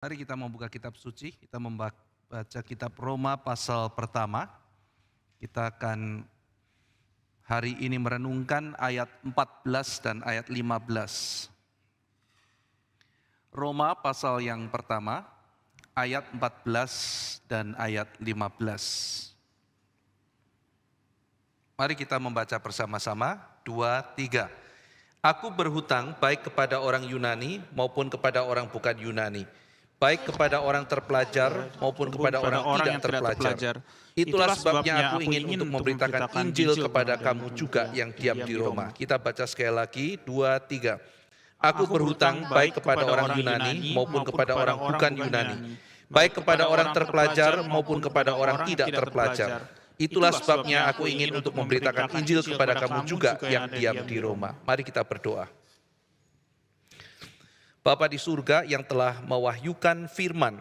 Mari kita membuka kitab suci, kita membaca kitab Roma pasal pertama. Kita akan hari ini merenungkan ayat 14 dan ayat 15. Roma pasal yang pertama, ayat 14 dan ayat 15. Mari kita membaca bersama-sama, 2, 3. Aku berhutang baik kepada orang Yunani maupun kepada orang bukan Yunani, baik kepada orang terpelajar maupun kepada orang tidak terpelajar. Itulah sebabnya aku ingin untuk memberitakan Injil kepada kamu juga yang diam di Roma. Kita baca sekali lagi, 2, 3. Aku berhutang baik kepada orang Yunani maupun kepada orang bukan Yunani, baik kepada orang terpelajar maupun kepada orang tidak terpelajar. Itulah sebabnya aku ingin untuk memberitakan Injil kepada kamu juga yang diam di Roma. Mari kita berdoa. Bapa di surga yang telah mewahyukan firman,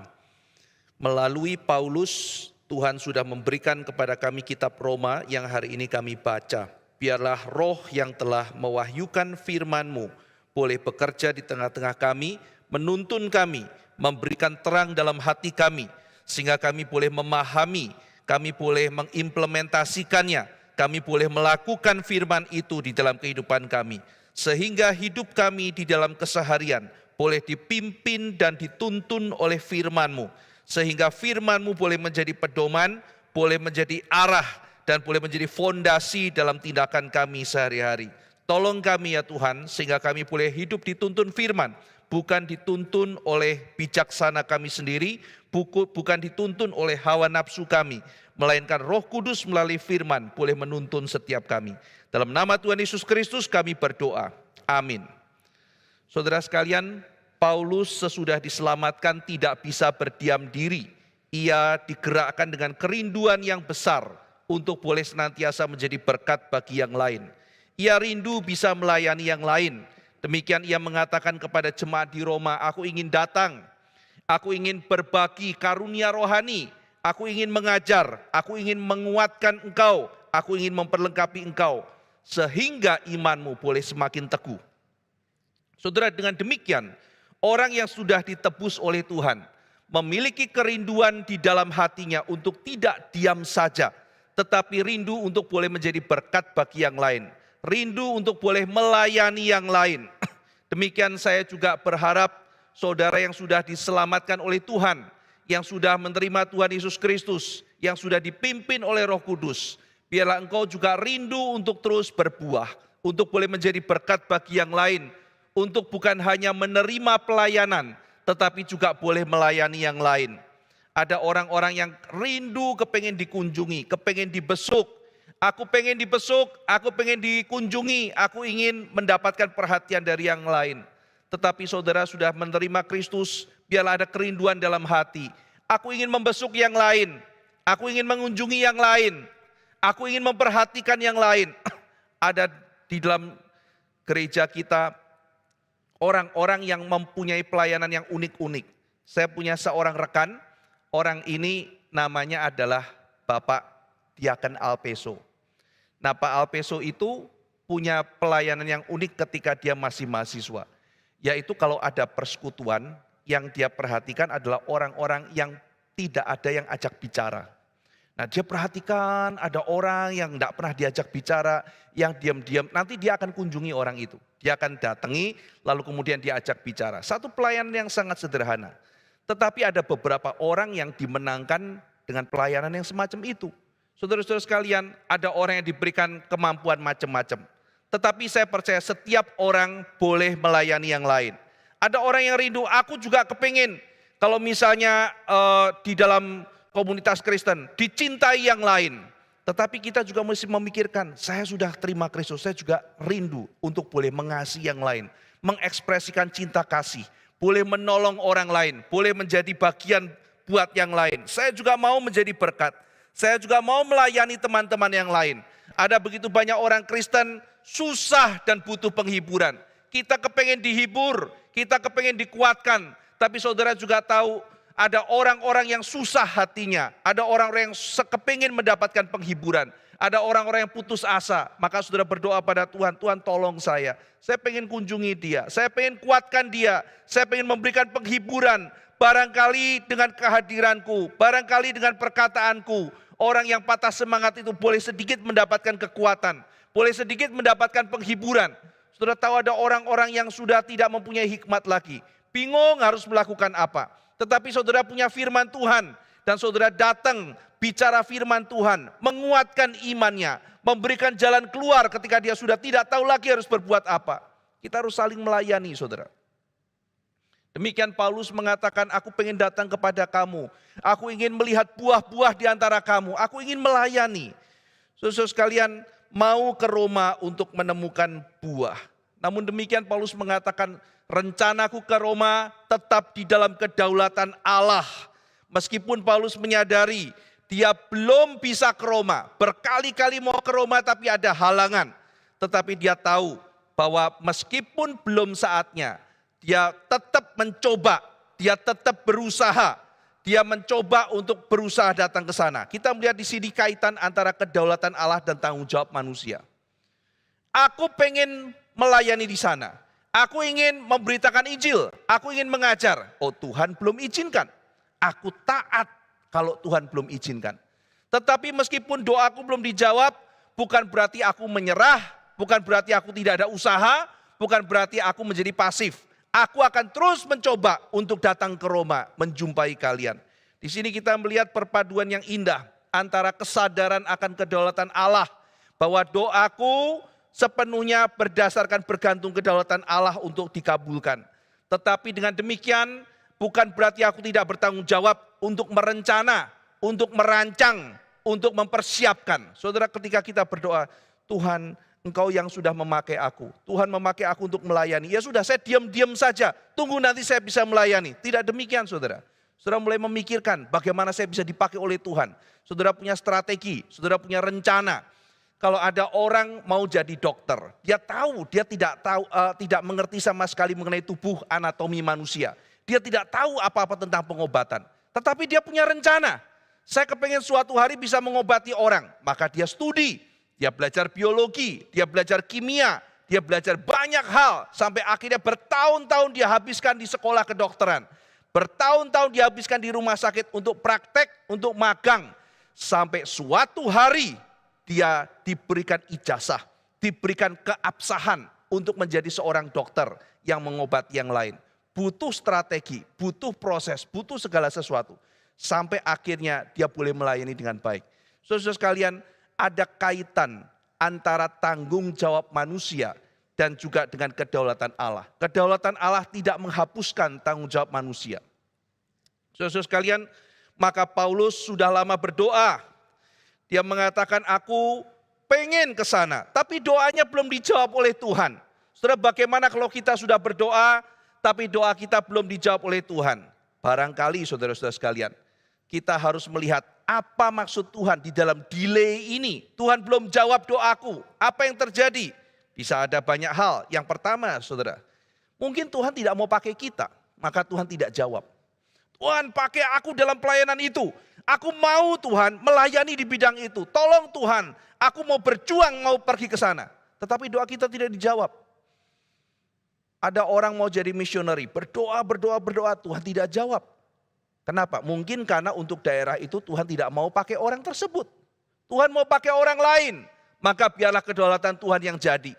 melalui Paulus, Tuhan sudah memberikan kepada kami kitab Roma yang hari ini kami baca. Biarlah roh yang telah mewahyukan firman-Mu boleh bekerja di tengah-tengah kami, menuntun kami, memberikan terang dalam hati kami, sehingga kami boleh memahami, kami boleh mengimplementasikannya, kami boleh melakukan firman itu di dalam kehidupan kami, sehingga hidup kami di dalam keseharian boleh dipimpin dan dituntun oleh firman-Mu, sehingga firman-Mu boleh menjadi pedoman, boleh menjadi arah, dan boleh menjadi fondasi dalam tindakan kami sehari-hari. Tolong kami ya Tuhan, sehingga kami boleh hidup dituntun firman, bukan dituntun oleh bijaksana kami sendiri, bukan dituntun oleh hawa nafsu kami, melainkan Roh Kudus melalui firman boleh menuntun setiap kami. Dalam nama Tuhan Yesus Kristus kami berdoa. Amin. Saudara sekalian, Paulus sesudah diselamatkan tidak bisa berdiam diri. Ia digerakkan dengan kerinduan yang besar untuk boleh senantiasa menjadi berkat bagi yang lain. Ia rindu bisa melayani yang lain. Demikian ia mengatakan kepada jemaat di Roma, aku ingin datang, aku ingin berbagi karunia rohani, aku ingin mengajar, aku ingin menguatkan engkau, aku ingin memperlengkapi engkau, sehingga imanmu boleh semakin teguh. Saudara, dengan demikian, orang yang sudah ditebus oleh Tuhan, memiliki kerinduan di dalam hatinya untuk tidak diam saja, tetapi rindu untuk boleh menjadi berkat bagi yang lain. Rindu untuk boleh melayani yang lain. Demikian saya juga berharap saudara yang sudah diselamatkan oleh Tuhan, yang sudah menerima Tuhan Yesus Kristus, yang sudah dipimpin oleh Roh Kudus, biarlah engkau juga rindu untuk terus berbuah, untuk boleh menjadi berkat bagi yang lain, untuk bukan hanya menerima pelayanan, tetapi juga boleh melayani yang lain. Ada orang-orang yang rindu kepengen dikunjungi, kepengen dibesuk. Aku pengen dibesuk, aku pengen dikunjungi, aku ingin mendapatkan perhatian dari yang lain. Tetapi saudara sudah menerima Kristus, biarlah ada kerinduan dalam hati. Aku ingin membesuk yang lain, aku ingin mengunjungi yang lain, aku ingin memperhatikan yang lain. Ada di dalam gereja kita orang-orang yang mempunyai pelayanan yang unik-unik. Saya punya seorang rekan, orang ini namanya adalah Bapak Diaken Alpeso. Nah, Pak Alpeso itu punya pelayanan yang unik ketika dia masih mahasiswa. Yaitu kalau ada persekutuan, yang dia perhatikan adalah orang-orang yang tidak ada yang ajak bicara. Nah, dia perhatikan ada orang yang tidak pernah diajak bicara, yang diam-diam, nanti dia akan kunjungi orang itu. Dia akan datangi, lalu kemudian dia ajak bicara. Satu pelayanan yang sangat sederhana. Tetapi ada beberapa orang yang dimenangkan dengan pelayanan yang semacam itu. Saudara-saudara sekalian, ada orang yang diberikan kemampuan macam-macam. Tetapi saya percaya setiap orang boleh melayani yang lain. Ada orang yang rindu, aku juga kepingin. Kalau misalnya di dalam komunitas Kristen, dicintai yang lain. Tetapi kita juga mesti memikirkan, saya sudah terima Kristus, saya juga rindu untuk boleh mengasihi yang lain. Mengekspresikan cinta kasih, boleh menolong orang lain, boleh menjadi bagian buat yang lain. Saya juga mau menjadi berkat. Saya juga mau melayani teman-teman yang lain. Ada begitu banyak orang Kristen susah dan butuh penghiburan. Kita kepengen dihibur, kita kepengen dikuatkan. Tapi saudara juga tahu ada orang-orang yang susah hatinya. Ada orang-orang yang kepengen mendapatkan penghiburan. Ada orang-orang yang putus asa. Maka saudara berdoa pada Tuhan, Tuhan tolong saya. Saya pengen kunjungi dia, saya pengen kuatkan dia. Saya pengen memberikan penghiburan, barangkali dengan kehadiranku, barangkali dengan perkataanku, orang yang patah semangat itu boleh sedikit mendapatkan kekuatan, boleh sedikit mendapatkan penghiburan. Saudara tahu ada orang-orang yang sudah tidak mempunyai hikmat lagi, bingung harus melakukan apa. Tetapi saudara punya firman Tuhan, dan saudara datang bicara firman Tuhan, menguatkan imannya, memberikan jalan keluar ketika dia sudah tidak tahu lagi harus berbuat apa. Kita harus saling melayani, saudara. Demikian Paulus mengatakan, aku pengen datang kepada kamu, aku ingin melihat buah-buah di antara kamu, aku ingin melayani. Saudara sekalian, mau ke Roma untuk menemukan buah. Namun demikian Paulus mengatakan, rencanaku ke Roma tetap di dalam kedaulatan Allah. Meskipun Paulus menyadari dia belum bisa ke Roma, berkali-kali mau ke Roma tapi ada halangan. Tetapi dia tahu bahwa meskipun belum saatnya, dia tetap mencoba, dia tetap berusaha. Dia mencoba untuk berusaha datang ke sana. Kita melihat di sini kaitan antara kedaulatan Allah dan tanggung jawab manusia. Aku pengen melayani di sana. Aku ingin memberitakan Injil. Aku ingin mengajar. Oh, Tuhan belum izinkan. Aku taat kalau Tuhan belum izinkan. Tetapi meskipun doaku belum dijawab, bukan berarti aku menyerah, bukan berarti aku tidak ada usaha, bukan berarti aku menjadi pasif. Aku akan terus mencoba untuk datang ke Roma, menjumpai kalian. Di sini kita melihat perpaduan yang indah antara kesadaran akan kedaulatan Allah, bahwa doaku sepenuhnya berdasarkan bergantung kedaulatan Allah untuk dikabulkan. Tetapi dengan demikian bukan berarti aku tidak bertanggung jawab untuk merencana, untuk merancang, untuk mempersiapkan. Saudara, ketika kita berdoa, Tuhan, Engkau yang sudah memakai aku. Tuhan memakai aku untuk melayani. Ya sudah, saya diam-diam saja. Tunggu nanti saya bisa melayani. Tidak demikian, saudara. Saudara mulai memikirkan bagaimana saya bisa dipakai oleh Tuhan. Saudara punya strategi, saudara punya rencana. Kalau ada orang mau jadi dokter, dia tahu, dia tidak mengerti sama sekali mengenai tubuh anatomi manusia. Dia tidak tahu apa-apa tentang pengobatan. Tetapi dia punya rencana. Saya kepengen suatu hari bisa mengobati orang. Maka dia studi, dia belajar biologi, dia belajar kimia, dia belajar banyak hal. Sampai akhirnya bertahun-tahun dia habiskan di sekolah kedokteran. Bertahun-tahun dia habiskan di rumah sakit untuk praktek, untuk magang. Sampai suatu hari dia diberikan ijazah, diberikan keabsahan untuk menjadi seorang dokter yang mengobati yang lain. Butuh strategi, butuh proses, butuh segala sesuatu. Sampai akhirnya dia boleh melayani dengan baik. Saudara sekalian, ada kaitan antara tanggung jawab manusia dan juga dengan kedaulatan Allah. Kedaulatan Allah tidak menghapuskan tanggung jawab manusia. Saudara sekalian, maka Paulus sudah lama berdoa. Dia mengatakan, aku pengen ke sana, tapi doanya belum dijawab oleh Tuhan. Saudara, bagaimana kalau kita sudah berdoa, tapi doa kita belum dijawab oleh Tuhan? Barangkali saudara-saudara sekalian, kita harus melihat apa maksud Tuhan di dalam delay ini. Tuhan belum jawab doaku, apa yang terjadi? Bisa ada banyak hal. Yang pertama, saudara, mungkin Tuhan tidak mau pakai kita, maka Tuhan tidak jawab. Tuhan pakai aku dalam pelayanan itu. Aku mau Tuhan melayani di bidang itu. Tolong Tuhan, aku mau berjuang, mau pergi ke sana. Tetapi doa kita tidak dijawab. Ada orang mau jadi missionary, berdoa, Tuhan tidak jawab. Kenapa? Mungkin karena untuk daerah itu Tuhan tidak mau pakai orang tersebut. Tuhan mau pakai orang lain. Maka biarlah kedaulatan Tuhan yang jadi.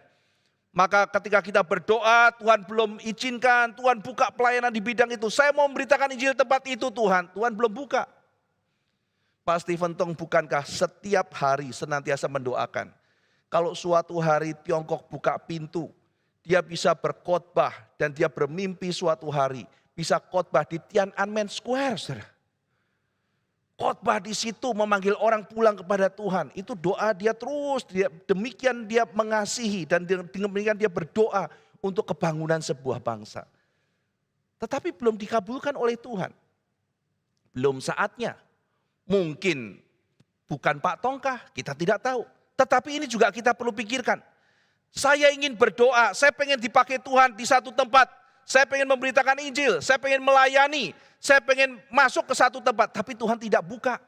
Maka ketika kita berdoa, Tuhan belum izinkan, Tuhan buka pelayanan di bidang itu. Saya mau memberitakan Injil tempat itu Tuhan belum buka. Pak Stephen Tong, bukankah setiap hari senantiasa mendoakan? Kalau suatu hari Tiongkok buka pintu, dia bisa berkhotbah dan dia bermimpi suatu hari bisa khotbah di Tiananmen Square. Saudara. Khotbah di situ memanggil orang pulang kepada Tuhan. Itu doa dia terus, demikian dia mengasihi dan demikian dia berdoa untuk kebangunan sebuah bangsa. Tetapi belum dikabulkan oleh Tuhan. Belum saatnya. Mungkin bukan Pak Tongkah, kita tidak tahu. Tetapi ini juga kita perlu pikirkan. Saya ingin berdoa, saya pengen dipakai Tuhan di satu tempat. Saya pengen memberitakan Injil, saya pengen melayani, saya pengen masuk ke satu tempat, tapi Tuhan tidak buka.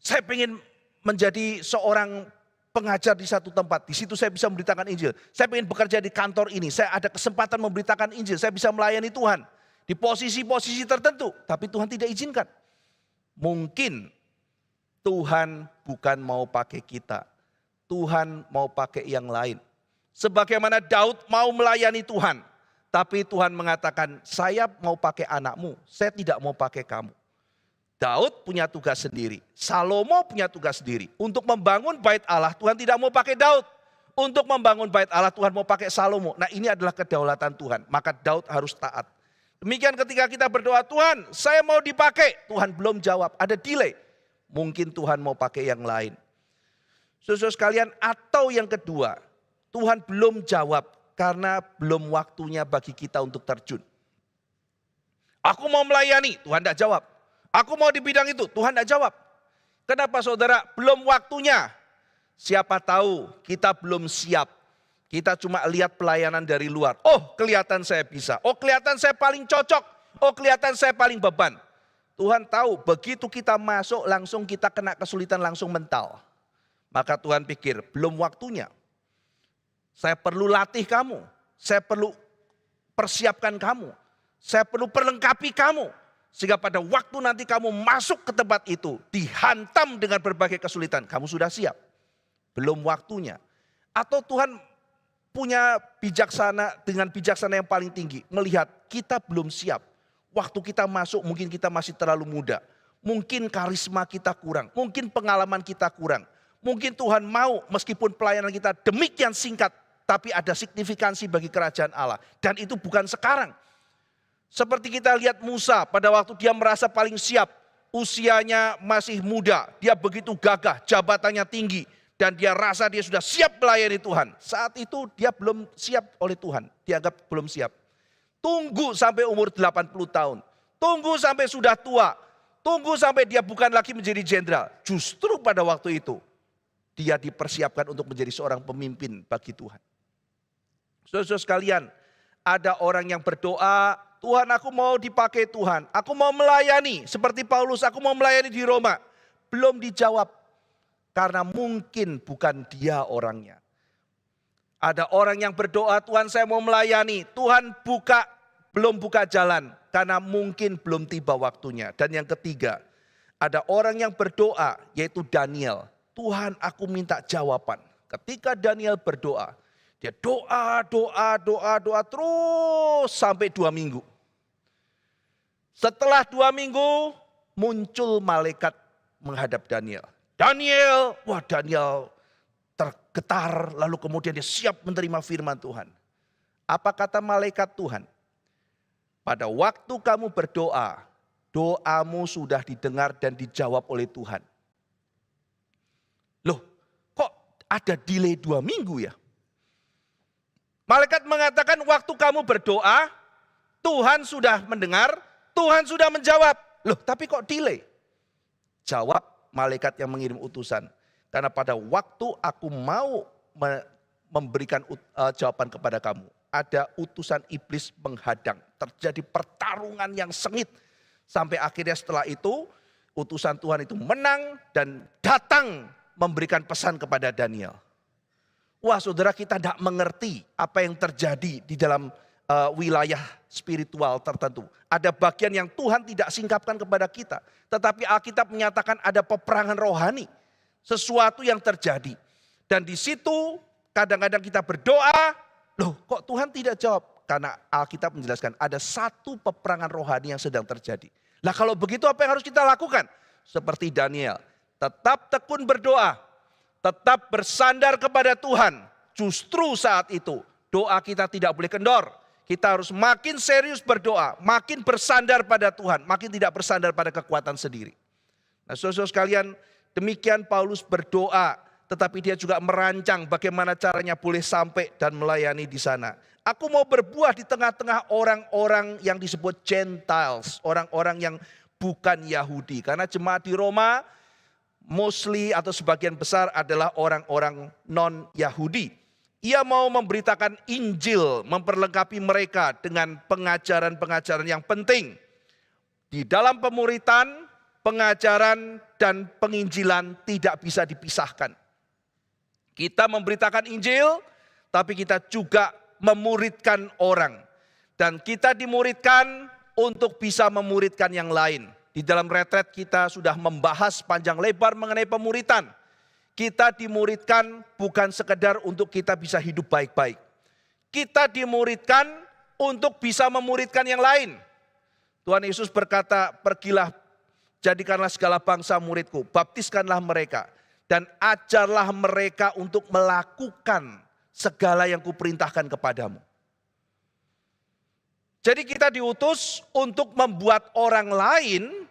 Saya pengen menjadi seorang pengajar di satu tempat, di situ saya bisa memberitakan Injil. Saya pengen bekerja di kantor ini, saya ada kesempatan memberitakan Injil, saya bisa melayani Tuhan. di posisi-posisi tertentu, tapi Tuhan tidak izinkan. Mungkin Tuhan bukan mau pakai kita, Tuhan mau pakai yang lain. Sebagaimana Daud mau melayani Tuhan, tapi Tuhan mengatakan, saya mau pakai anakmu, saya tidak mau pakai kamu. Daud punya tugas sendiri, Salomo punya tugas sendiri. Untuk membangun bait Allah, Tuhan tidak mau pakai Daud. Untuk membangun bait Allah, Tuhan mau pakai Salomo. Nah, ini adalah kedaulatan Tuhan, maka Daud harus taat. Demikian ketika kita berdoa, Tuhan saya mau dipakai, Tuhan belum jawab, ada delay. Mungkin Tuhan mau pakai yang lain. Saudara sekalian, atau yang kedua, Tuhan belum jawab karena belum waktunya bagi kita untuk terjun. Aku mau melayani, Tuhan tidak jawab. Aku mau di bidang itu, Tuhan tidak jawab. Kenapa saudara? Belum waktunya. Siapa tahu kita belum siap. Kita cuma lihat pelayanan dari luar. Oh, kelihatan saya bisa. Oh, kelihatan saya paling cocok. Oh, kelihatan saya paling beban. Tuhan tahu begitu kita masuk langsung kita kena kesulitan langsung mental. Maka Tuhan pikir belum waktunya. Saya perlu latih kamu, saya perlu persiapkan kamu, saya perlu perlengkapi kamu. Sehingga pada waktu nanti kamu masuk ke tempat itu, dihantam dengan berbagai kesulitan, kamu sudah siap. Belum waktunya. Atau Tuhan punya bijaksana dengan bijaksana yang paling tinggi. Melihat kita belum siap. Waktu kita masuk mungkin kita masih terlalu muda. Mungkin karisma kita kurang, mungkin pengalaman kita kurang. Mungkin Tuhan mau meskipun pelayanan kita demikian singkat, tapi ada signifikansi bagi kerajaan Allah. Dan itu bukan sekarang. Seperti kita lihat Musa pada waktu dia merasa paling siap. Usianya masih muda. Dia begitu gagah, jabatannya tinggi. Dan dia rasa dia sudah siap melayani Tuhan. Saat itu dia belum siap oleh Tuhan. Dianggap belum siap. Tunggu sampai umur 80 tahun. Tunggu sampai sudah tua. Tunggu sampai dia bukan lagi menjadi jenderal. Justru pada waktu itu dia dipersiapkan untuk menjadi seorang pemimpin bagi Tuhan. Saudara-saudara sekalian, ada orang yang berdoa, Tuhan aku mau dipakai Tuhan, aku mau melayani seperti Paulus, aku mau melayani di Roma. Belum dijawab karena mungkin bukan dia orangnya. Ada orang yang berdoa, Tuhan saya mau melayani, Tuhan belum buka jalan karena mungkin belum tiba waktunya. Dan yang ketiga, ada orang yang berdoa yaitu Daniel. Tuhan aku minta jawaban. Ketika Daniel berdoa, dia doa terus sampai 2 minggu. Setelah 2 minggu muncul malaikat menghadap Daniel. Daniel tergetar lalu kemudian dia siap menerima firman Tuhan. Apa kata malaikat Tuhan? Pada waktu kamu berdoa, doamu sudah didengar dan dijawab oleh Tuhan. Loh, kok ada delay 2 minggu ya? Malaikat mengatakan waktu kamu berdoa, Tuhan sudah mendengar, Tuhan sudah menjawab. Loh, tapi kok delay? Jawab malaikat yang mengirim utusan. Karena pada waktu aku mau memberikan jawaban kepada kamu, ada utusan iblis menghadang. Terjadi pertarungan yang sengit. Sampai akhirnya setelah itu, utusan Tuhan itu menang dan datang memberikan pesan kepada Daniel. Wah saudara, kita tidak mengerti apa yang terjadi di dalam wilayah spiritual tertentu. Ada bagian yang Tuhan tidak singkapkan kepada kita. Tetapi Alkitab menyatakan ada peperangan rohani. Sesuatu yang terjadi. Dan di situ kadang-kadang kita berdoa, loh kok Tuhan tidak jawab? Karena Alkitab menjelaskan ada satu peperangan rohani yang sedang terjadi. Nah kalau begitu apa yang harus kita lakukan? Seperti Daniel, tetap tekun berdoa. Tetap bersandar kepada Tuhan. Justru saat itu doa kita tidak boleh kendor. Kita harus makin serius berdoa. Makin bersandar pada Tuhan. Makin tidak bersandar pada kekuatan sendiri. Nah saudara-saudara sekalian, demikian Paulus berdoa. Tetapi dia juga merancang bagaimana caranya boleh sampai dan melayani di sana. Aku mau berbuah di tengah-tengah orang-orang yang disebut Gentiles. Orang-orang yang bukan Yahudi. Karena jemaat di Roma mostly atau sebagian besar adalah orang-orang non-Yahudi. Ia mau memberitakan Injil, memperlengkapi mereka dengan pengajaran-pengajaran yang penting. Di dalam pemuritan, pengajaran dan penginjilan tidak bisa dipisahkan. Kita memberitakan Injil, tapi kita juga memuridkan orang. Dan kita dimuridkan untuk bisa memuridkan yang lain. Di dalam retret kita sudah membahas panjang lebar mengenai pemuritan. Kita dimuridkan bukan sekedar untuk kita bisa hidup baik-baik. Kita dimuridkan untuk bisa memuridkan yang lain. Tuhan Yesus berkata, pergilah, jadikanlah segala bangsa muridku, baptiskanlah mereka, dan ajarlah mereka untuk melakukan segala yang kuperintahkan kepadamu. Jadi kita diutus untuk membuat orang lain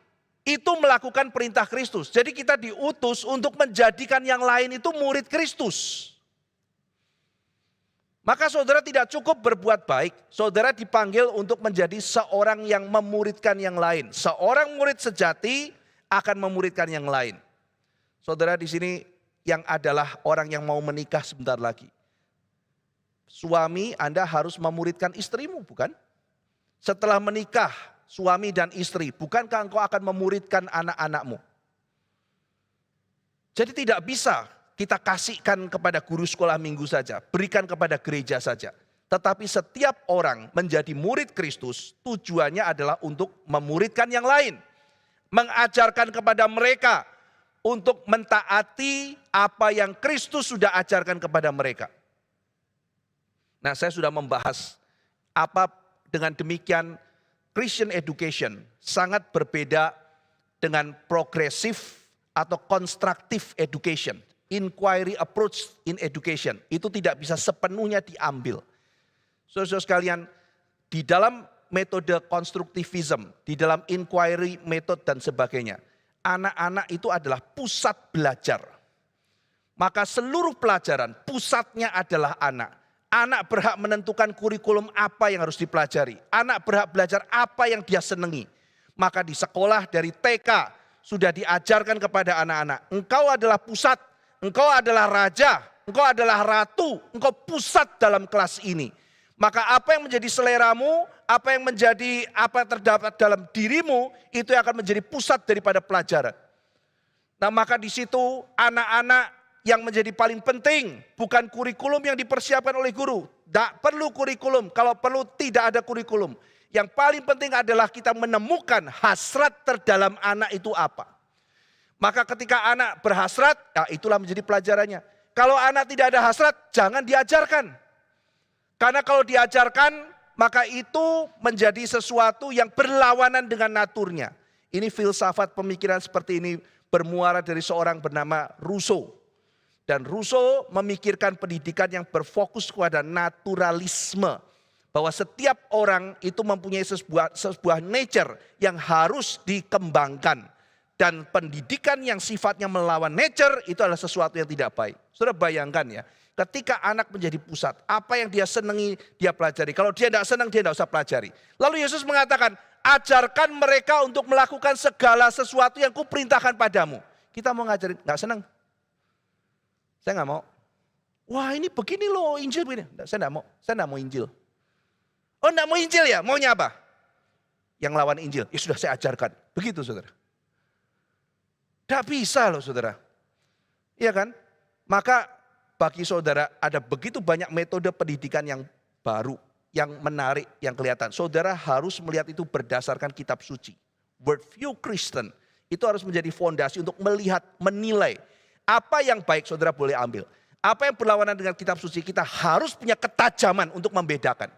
itu melakukan perintah Kristus. Jadi kita diutus untuk menjadikan yang lain itu murid Kristus. Maka saudara tidak cukup berbuat baik, saudara dipanggil untuk menjadi seorang yang memuridkan yang lain. Seorang murid sejati akan memuridkan yang lain. Saudara di sini yang adalah orang yang mau menikah sebentar lagi. Suami, Anda harus memuridkan istrimu, bukan? Setelah menikah, suami dan istri, bukankah engkau akan memuridkan anak-anakmu? Jadi tidak bisa kita kasihkan kepada guru sekolah minggu saja, berikan kepada gereja saja. Tetapi setiap orang menjadi murid Kristus, tujuannya adalah untuk memuridkan yang lain. Mengajarkan kepada mereka untuk mentaati apa yang Kristus sudah ajarkan kepada mereka. Nah, saya sudah membahas apa dengan demikian Christian education sangat berbeda dengan progresif atau constructive education. Inquiry approach in education itu tidak bisa sepenuhnya diambil. Saudara sekalian, di dalam metode konstruktivism, di dalam inquiry method dan sebagainya, anak-anak itu adalah pusat belajar. Maka seluruh pelajaran pusatnya adalah anak. Anak berhak menentukan kurikulum apa yang harus dipelajari. Anak berhak belajar apa yang dia senangi. Maka di sekolah dari TK sudah diajarkan kepada anak-anak. Engkau adalah pusat, engkau adalah raja, engkau adalah ratu, engkau pusat dalam kelas ini. Maka apa yang menjadi seleramu, apa yang terdapat dalam dirimu, itu yang akan menjadi pusat daripada pelajaran. Nah, maka di situ anak-anak yang menjadi paling penting bukan kurikulum yang dipersiapkan oleh guru. Tidak perlu kurikulum, kalau perlu tidak ada kurikulum. Yang paling penting adalah kita menemukan hasrat terdalam anak itu apa. Maka ketika anak berhasrat, ya itulah menjadi pelajarannya. Kalau anak tidak ada hasrat, jangan diajarkan. Karena kalau diajarkan, maka itu menjadi sesuatu yang berlawanan dengan naturnya. Ini filsafat pemikiran seperti ini bermuara dari seorang bernama Rousseau. Dan Rousseau memikirkan pendidikan yang berfokus kepada naturalisme. Bahwa setiap orang itu mempunyai sebuah nature yang harus dikembangkan. Dan pendidikan yang sifatnya melawan nature itu adalah sesuatu yang tidak baik. Saudara bayangkan ya, ketika anak menjadi pusat, apa yang dia senangi dia pelajari. Kalau dia tidak senang dia tidak usah pelajari. Lalu Yesus mengatakan, ajarkan mereka untuk melakukan segala sesuatu yang kuperintahkan padamu. Kita mau ngajarin, nggak senang. Saya nggak mau. Wah ini begini loh Injil begini. Saya nggak mau Injil. Oh nggak mau Injil ya, maunya apa? Yang lawan Injil, ya sudah saya ajarkan. Begitu saudara. Tidak bisa loh saudara. Iya kan? Maka bagi saudara ada begitu banyak metode pendidikan yang baru, yang menarik, yang kelihatan. Saudara harus melihat itu berdasarkan kitab suci. Worldview Kristen itu harus menjadi fondasi untuk melihat, menilai. Apa yang baik saudara boleh ambil. Apa yang berlawanan dengan kitab suci, kita harus punya ketajaman untuk membedakan.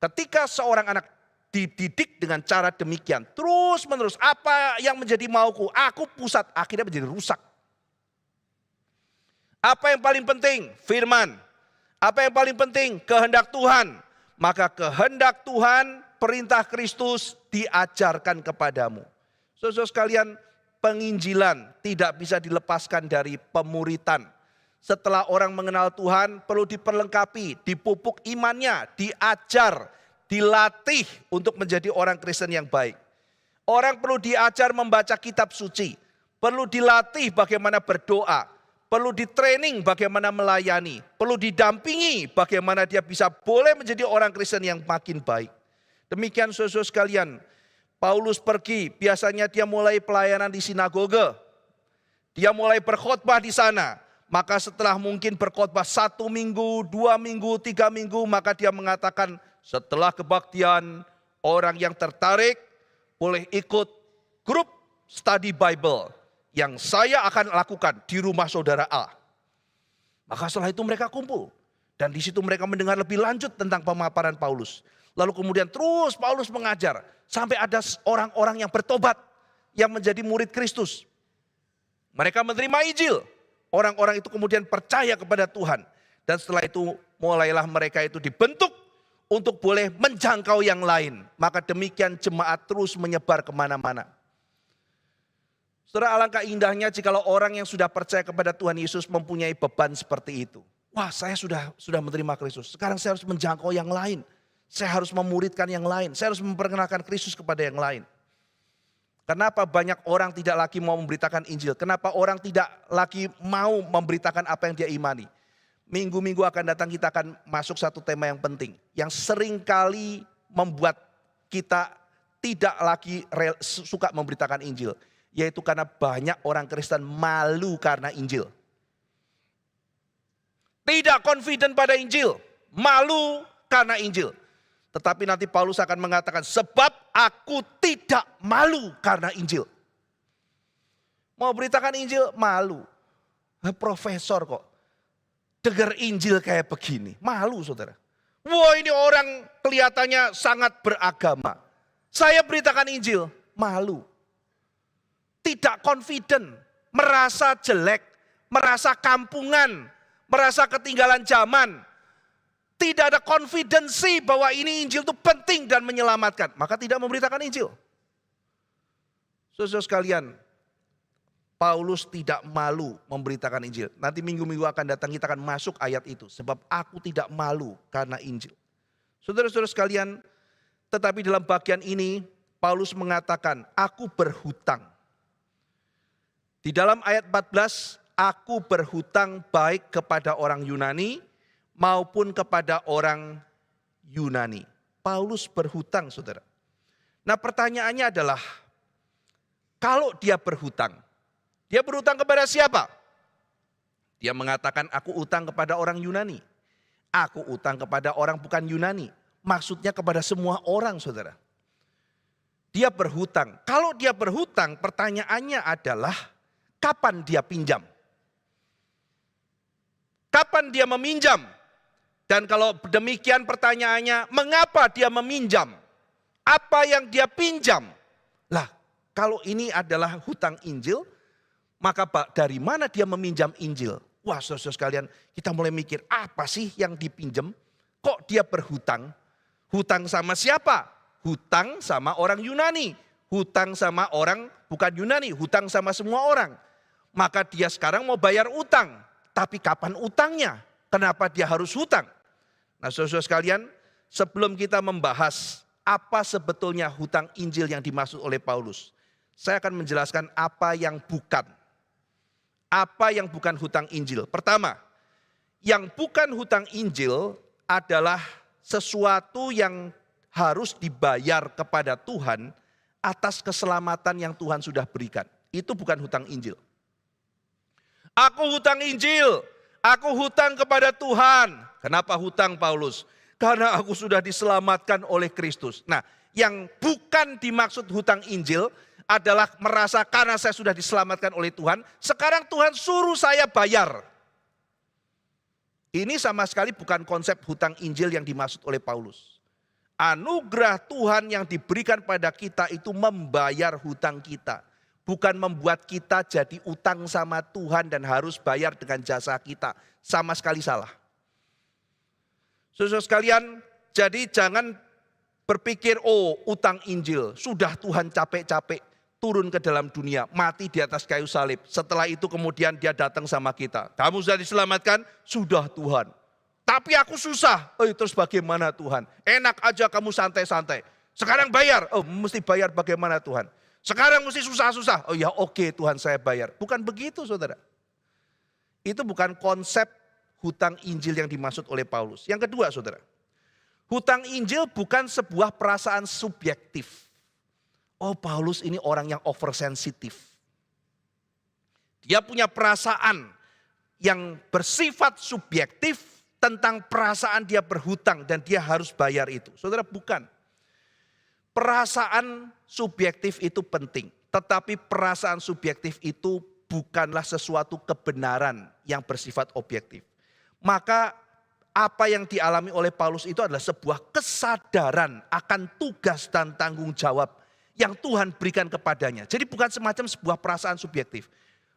Ketika seorang anak dididik dengan cara demikian, terus menerus apa yang menjadi mauku, aku pusat, akhirnya menjadi rusak. Apa yang paling penting? Firman. Apa yang paling penting? Kehendak Tuhan. Maka kehendak Tuhan, perintah Kristus diajarkan kepadamu. Saudara sekalian, penginjilan tidak bisa dilepaskan dari pemuritan. Setelah orang mengenal Tuhan perlu diperlengkapi, dipupuk imannya, diajar, dilatih untuk menjadi orang Kristen yang baik. Orang perlu diajar membaca kitab suci, perlu dilatih bagaimana berdoa, perlu ditraining bagaimana melayani, perlu didampingi bagaimana dia bisa boleh menjadi orang Kristen yang makin baik. Demikian saudara sekalian, Paulus pergi, biasanya dia mulai pelayanan di sinagoge. Dia mulai berkhotbah di sana. Maka setelah mungkin berkhotbah 1 minggu, 2 minggu, 3 minggu, maka dia mengatakan setelah kebaktian, orang yang tertarik boleh ikut grup study Bible yang saya akan lakukan di rumah saudara A. Maka setelah itu mereka kumpul. Dan di situ mereka mendengar lebih lanjut tentang pemaparan Paulus. Lalu kemudian terus Paulus mengajar. Sampai ada orang-orang yang bertobat. Yang menjadi murid Kristus. Mereka menerima Injil. Orang-orang itu kemudian percaya kepada Tuhan. Dan setelah itu mulailah mereka itu dibentuk untuk boleh menjangkau yang lain. Maka demikian jemaat terus menyebar kemana-mana. Saudara, alangkah indahnya jikalau orang yang sudah percaya kepada Tuhan Yesus mempunyai beban seperti itu. Wah, saya sudah menerima Kristus. Sekarang saya harus menjangkau yang lain. Saya harus memuridkan yang lain. Saya harus memperkenalkan Kristus kepada yang lain. Kenapa banyak orang tidak lagi mau memberitakan Injil? Kenapa orang tidak lagi mau memberitakan apa yang dia imani? Minggu-minggu akan datang kita akan masuk satu tema yang penting. Yang seringkali membuat kita tidak lagi suka memberitakan Injil. Yaitu karena banyak orang Kristen malu karena Injil. Tidak confident pada Injil. Malu karena Injil. Tetapi nanti Paulus akan mengatakan, sebab aku tidak malu karena Injil. Mau beritakan Injil, malu. Profesor kok. Dengar Injil kayak begini. Malu saudara. Wah, ini orang kelihatannya sangat beragama. Saya beritakan Injil, malu. Tidak confident, merasa jelek, merasa kampungan, merasa ketinggalan zaman. Tidak ada konfidensi bahwa ini Injil itu penting dan menyelamatkan. Maka tidak memberitakan Injil. Saudara sekalian, Paulus tidak malu memberitakan Injil. Nanti minggu-minggu akan datang kita akan masuk ayat itu. Sebab aku tidak malu karena Injil. Saudara-saudara sekalian, tetapi dalam bagian ini Paulus mengatakan, aku berhutang. Di dalam ayat 14, aku berhutang baik kepada orang Yunani maupun kepada orang Yunani. Paulus berhutang, saudara. Nah, pertanyaannya adalah, kalau dia berhutang kepada siapa? Dia mengatakan, aku utang kepada orang Yunani. Aku utang kepada orang bukan Yunani. Maksudnya kepada semua orang, saudara. Dia berhutang. Kalau dia berhutang, pertanyaannya adalah, kapan dia pinjam? Kapan dia meminjam? Dan kalau demikian pertanyaannya, mengapa dia meminjam? Apa yang dia pinjam? Lah, kalau ini adalah hutang Injil, maka dari mana dia meminjam Injil? Wah, saudara sekalian, kita mulai mikir, apa sih yang dipinjam? Kok dia berhutang? Hutang sama siapa? Hutang sama orang Yunani. Hutang sama orang bukan Yunani, hutang sama semua orang. Maka dia sekarang mau bayar utang. Tapi kapan utangnya? Kenapa dia harus hutang? Nah, saudara sekalian, sebelum kita membahas apa sebetulnya hutang Injil yang dimaksud oleh Paulus, saya akan menjelaskan apa yang bukan. Apa yang bukan hutang Injil. Pertama, yang bukan hutang Injil adalah sesuatu yang harus dibayar kepada Tuhan atas keselamatan yang Tuhan sudah berikan. Itu bukan hutang Injil. Aku hutang Injil, aku hutang kepada Tuhan. Kenapa hutang, Paulus? Karena aku sudah diselamatkan oleh Kristus. Nah, yang bukan dimaksud hutang Injil adalah merasa karena saya sudah diselamatkan oleh Tuhan, sekarang Tuhan suruh saya bayar. Ini sama sekali bukan konsep hutang Injil yang dimaksud oleh Paulus. Anugerah Tuhan yang diberikan pada kita itu membayar hutang kita. Bukan membuat kita jadi utang sama Tuhan dan harus bayar dengan jasa kita. Sama sekali salah. Saudara sekalian, jadi jangan berpikir, oh utang Injil. Sudah Tuhan capek-capek turun ke dalam dunia, mati di atas kayu salib. Setelah itu kemudian dia datang sama kita. Kamu sudah diselamatkan? Sudah Tuhan. Tapi aku susah. Oh terus bagaimana Tuhan? Enak aja kamu santai-santai. Sekarang bayar. Oh mesti bayar bagaimana Tuhan? Sekarang mesti susah-susah. Oh ya oke Tuhan saya bayar. Bukan begitu saudara. Itu bukan konsep hutang Injil yang dimaksud oleh Paulus. Yang kedua saudara. Hutang Injil bukan sebuah perasaan subjektif. Oh Paulus ini orang yang oversensitif. Dia punya perasaan yang bersifat subjektif tentang perasaan dia berhutang dan dia harus bayar itu. Saudara bukan. Perasaan subjektif itu penting, tetapi perasaan subjektif itu bukanlah sesuatu kebenaran yang bersifat objektif. Maka apa yang dialami oleh Paulus itu adalah sebuah kesadaran akan tugas dan tanggung jawab yang Tuhan berikan kepadanya. Jadi bukan semacam sebuah perasaan subjektif.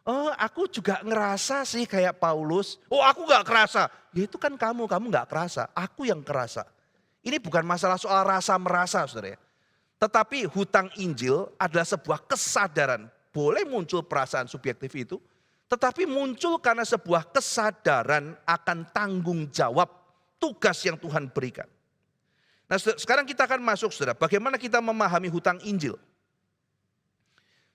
Oh, aku juga ngerasa sih kayak Paulus. Oh, aku gak kerasa. Ya itu kan kamu gak kerasa. Aku yang kerasa. Ini bukan masalah soal rasa merasa, saudara ya. Tetapi hutang Injil adalah sebuah kesadaran. Boleh muncul perasaan subjektif itu, tetapi muncul karena sebuah kesadaran akan tanggung jawab tugas yang Tuhan berikan. Nah, sekarang kita akan masuk, saudara, bagaimana kita memahami hutang Injil.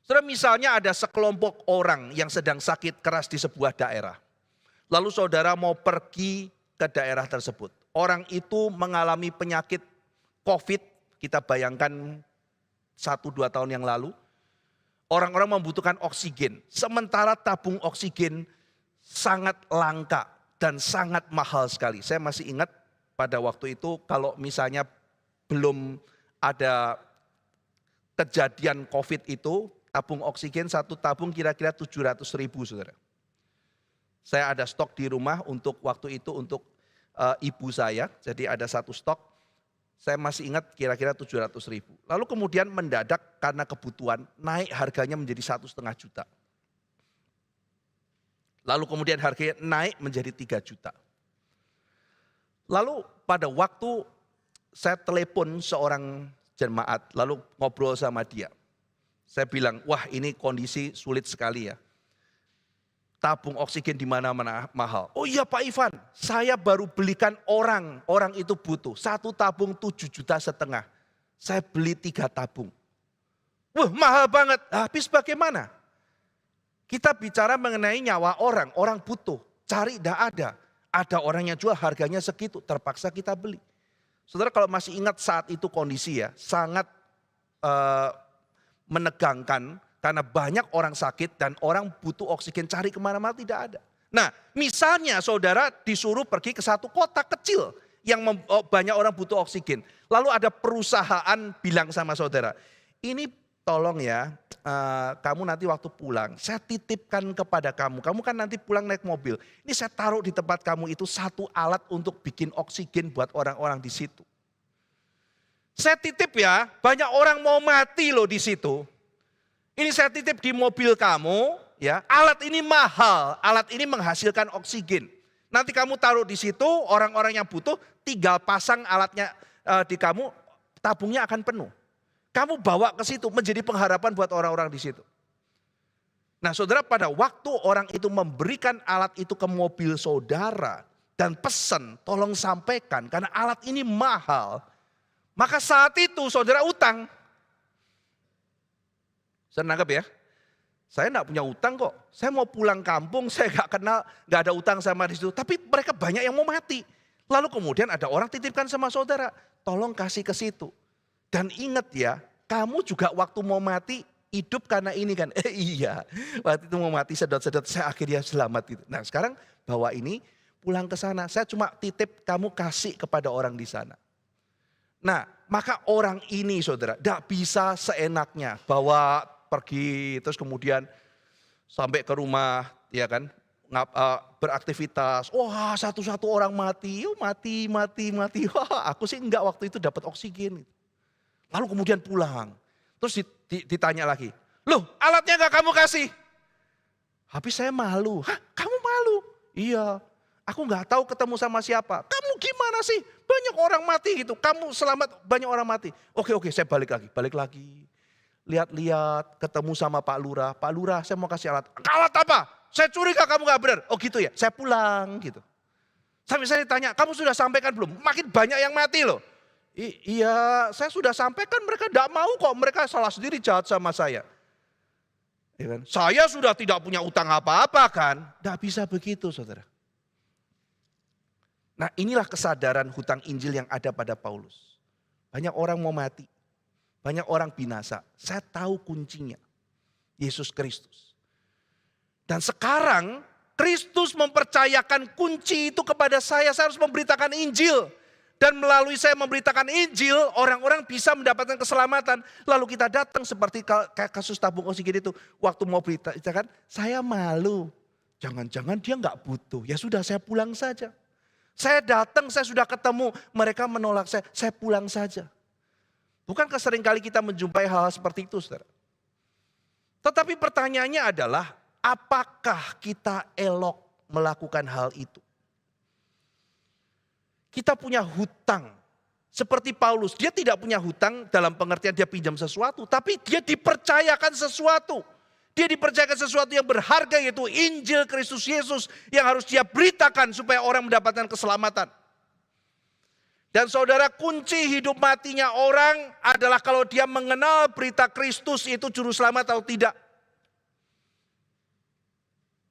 Saudara, misalnya ada sekelompok orang yang sedang sakit keras di sebuah daerah. Lalu saudara mau pergi ke daerah tersebut. Orang itu mengalami penyakit COVID. Kita bayangkan 1-2 tahun yang lalu, orang-orang membutuhkan oksigen. Sementara tabung oksigen sangat langka dan sangat mahal sekali. Saya masih ingat pada waktu itu kalau misalnya belum ada kejadian COVID itu, tabung oksigen satu tabung kira-kira 700.000, saudara. Saya ada stok di rumah untuk waktu itu untuk ibu saya, jadi ada satu stok. Saya masih ingat kira-kira 700.000. Lalu kemudian mendadak karena kebutuhan naik harganya menjadi 1,5 juta. Lalu kemudian harganya naik menjadi 3 juta. Lalu pada waktu saya telepon seorang jemaat lalu ngobrol sama dia. Saya bilang, wah ini kondisi sulit sekali ya. Tabung oksigen di mana-mana mahal. Oh iya Pak Ivan, saya baru belikan orang itu butuh. 1 tabung 7,5 juta. Saya beli 3 tabung. Wah mahal banget, habis bagaimana? Kita bicara mengenai nyawa orang butuh, cari tidak ada. Ada orang yang jual harganya segitu, terpaksa kita beli. Saudara kalau masih ingat saat itu kondisi ya, sangat menegangkan. Karena banyak orang sakit dan orang butuh oksigen, cari kemana-mana tidak ada. Nah misalnya saudara disuruh pergi ke satu kota kecil yang banyak orang butuh oksigen. Lalu ada perusahaan bilang sama saudara, ini tolong ya kamu nanti waktu pulang saya titipkan kepada kamu. Kamu kan nanti pulang naik mobil. Ini saya taruh di tempat kamu itu satu alat untuk bikin oksigen buat orang-orang di situ. Saya titip ya, banyak orang mau mati loh di situ. Ini saya titip di mobil kamu, ya. Alat ini mahal, alat ini menghasilkan oksigen. Nanti kamu taruh di situ, orang-orang yang butuh tinggal pasang alatnya di kamu, tabungnya akan penuh. Kamu bawa ke situ, menjadi pengharapan buat orang-orang di situ. Nah saudara, pada waktu orang itu memberikan alat itu ke mobil saudara dan pesan, tolong sampaikan karena alat ini mahal. Maka saat itu saudara utang. Saya nangkep ya, saya enggak punya utang kok. Saya mau pulang kampung, saya enggak kenal, enggak ada utang sama di situ. Tapi mereka banyak yang mau mati. Lalu kemudian ada orang titipkan sama saudara, tolong kasih ke situ. Dan ingat ya, kamu juga waktu mau mati hidup karena ini kan. Iya, waktu itu mau mati sedot-sedot, saya akhirnya selamat gitu. Nah sekarang bawa ini pulang ke sana, saya cuma titip kamu kasih kepada orang di sana. Nah maka orang ini saudara, enggak bisa seenaknya bawa pergi terus kemudian sampai ke rumah ya kan beraktivitas. Wah satu-satu orang mati, mati. Wah aku sih enggak waktu itu dapat oksigen. Lalu kemudian pulang. Terus ditanya lagi, loh alatnya enggak kamu kasih? Habis saya malu. Hah kamu malu? Iya, aku enggak tahu ketemu sama siapa. Kamu gimana sih? Banyak orang mati gitu. Kamu selamat banyak orang mati. Oke saya balik lagi. Lihat-lihat, ketemu sama Pak Lurah. Pak Lurah saya mau kasih alat. Alat apa? Saya curiga kamu gak benar. Oh gitu ya, saya pulang gitu. Sampai saya ditanya, kamu sudah sampaikan belum? Makin banyak yang mati loh. Iya, saya sudah sampaikan, mereka gak mau kok. Mereka salah sendiri jahat sama saya. Ya kan? Saya sudah tidak punya utang apa-apa kan. Gak bisa begitu saudara. Nah inilah kesadaran hutang Injil yang ada pada Paulus. Banyak orang mau mati. Banyak orang binasa. Saya tahu kuncinya. Yesus Kristus. Dan sekarang Kristus mempercayakan kunci itu kepada saya. Saya harus memberitakan Injil. Dan melalui saya memberitakan Injil, orang-orang bisa mendapatkan keselamatan. Lalu kita datang seperti kayak kasus tabung oksigen itu. Waktu mau beritakan, saya malu. Jangan-jangan dia nggak butuh. Ya sudah, saya pulang saja. Saya datang, saya sudah ketemu. Mereka menolak saya pulang saja. Bukankah seringkali kita menjumpai hal-hal seperti itu, saudara? Tetapi pertanyaannya adalah, apakah kita elok melakukan hal itu? Kita punya hutang. Seperti Paulus, dia tidak punya hutang dalam pengertian dia pinjam sesuatu. Tapi dia dipercayakan sesuatu. Dia dipercayakan sesuatu yang berharga, yaitu Injil Kristus Yesus yang harus dia beritakan supaya orang mendapatkan keselamatan. Dan saudara, kunci hidup matinya orang adalah kalau dia mengenal berita Kristus itu juru selamat atau tidak.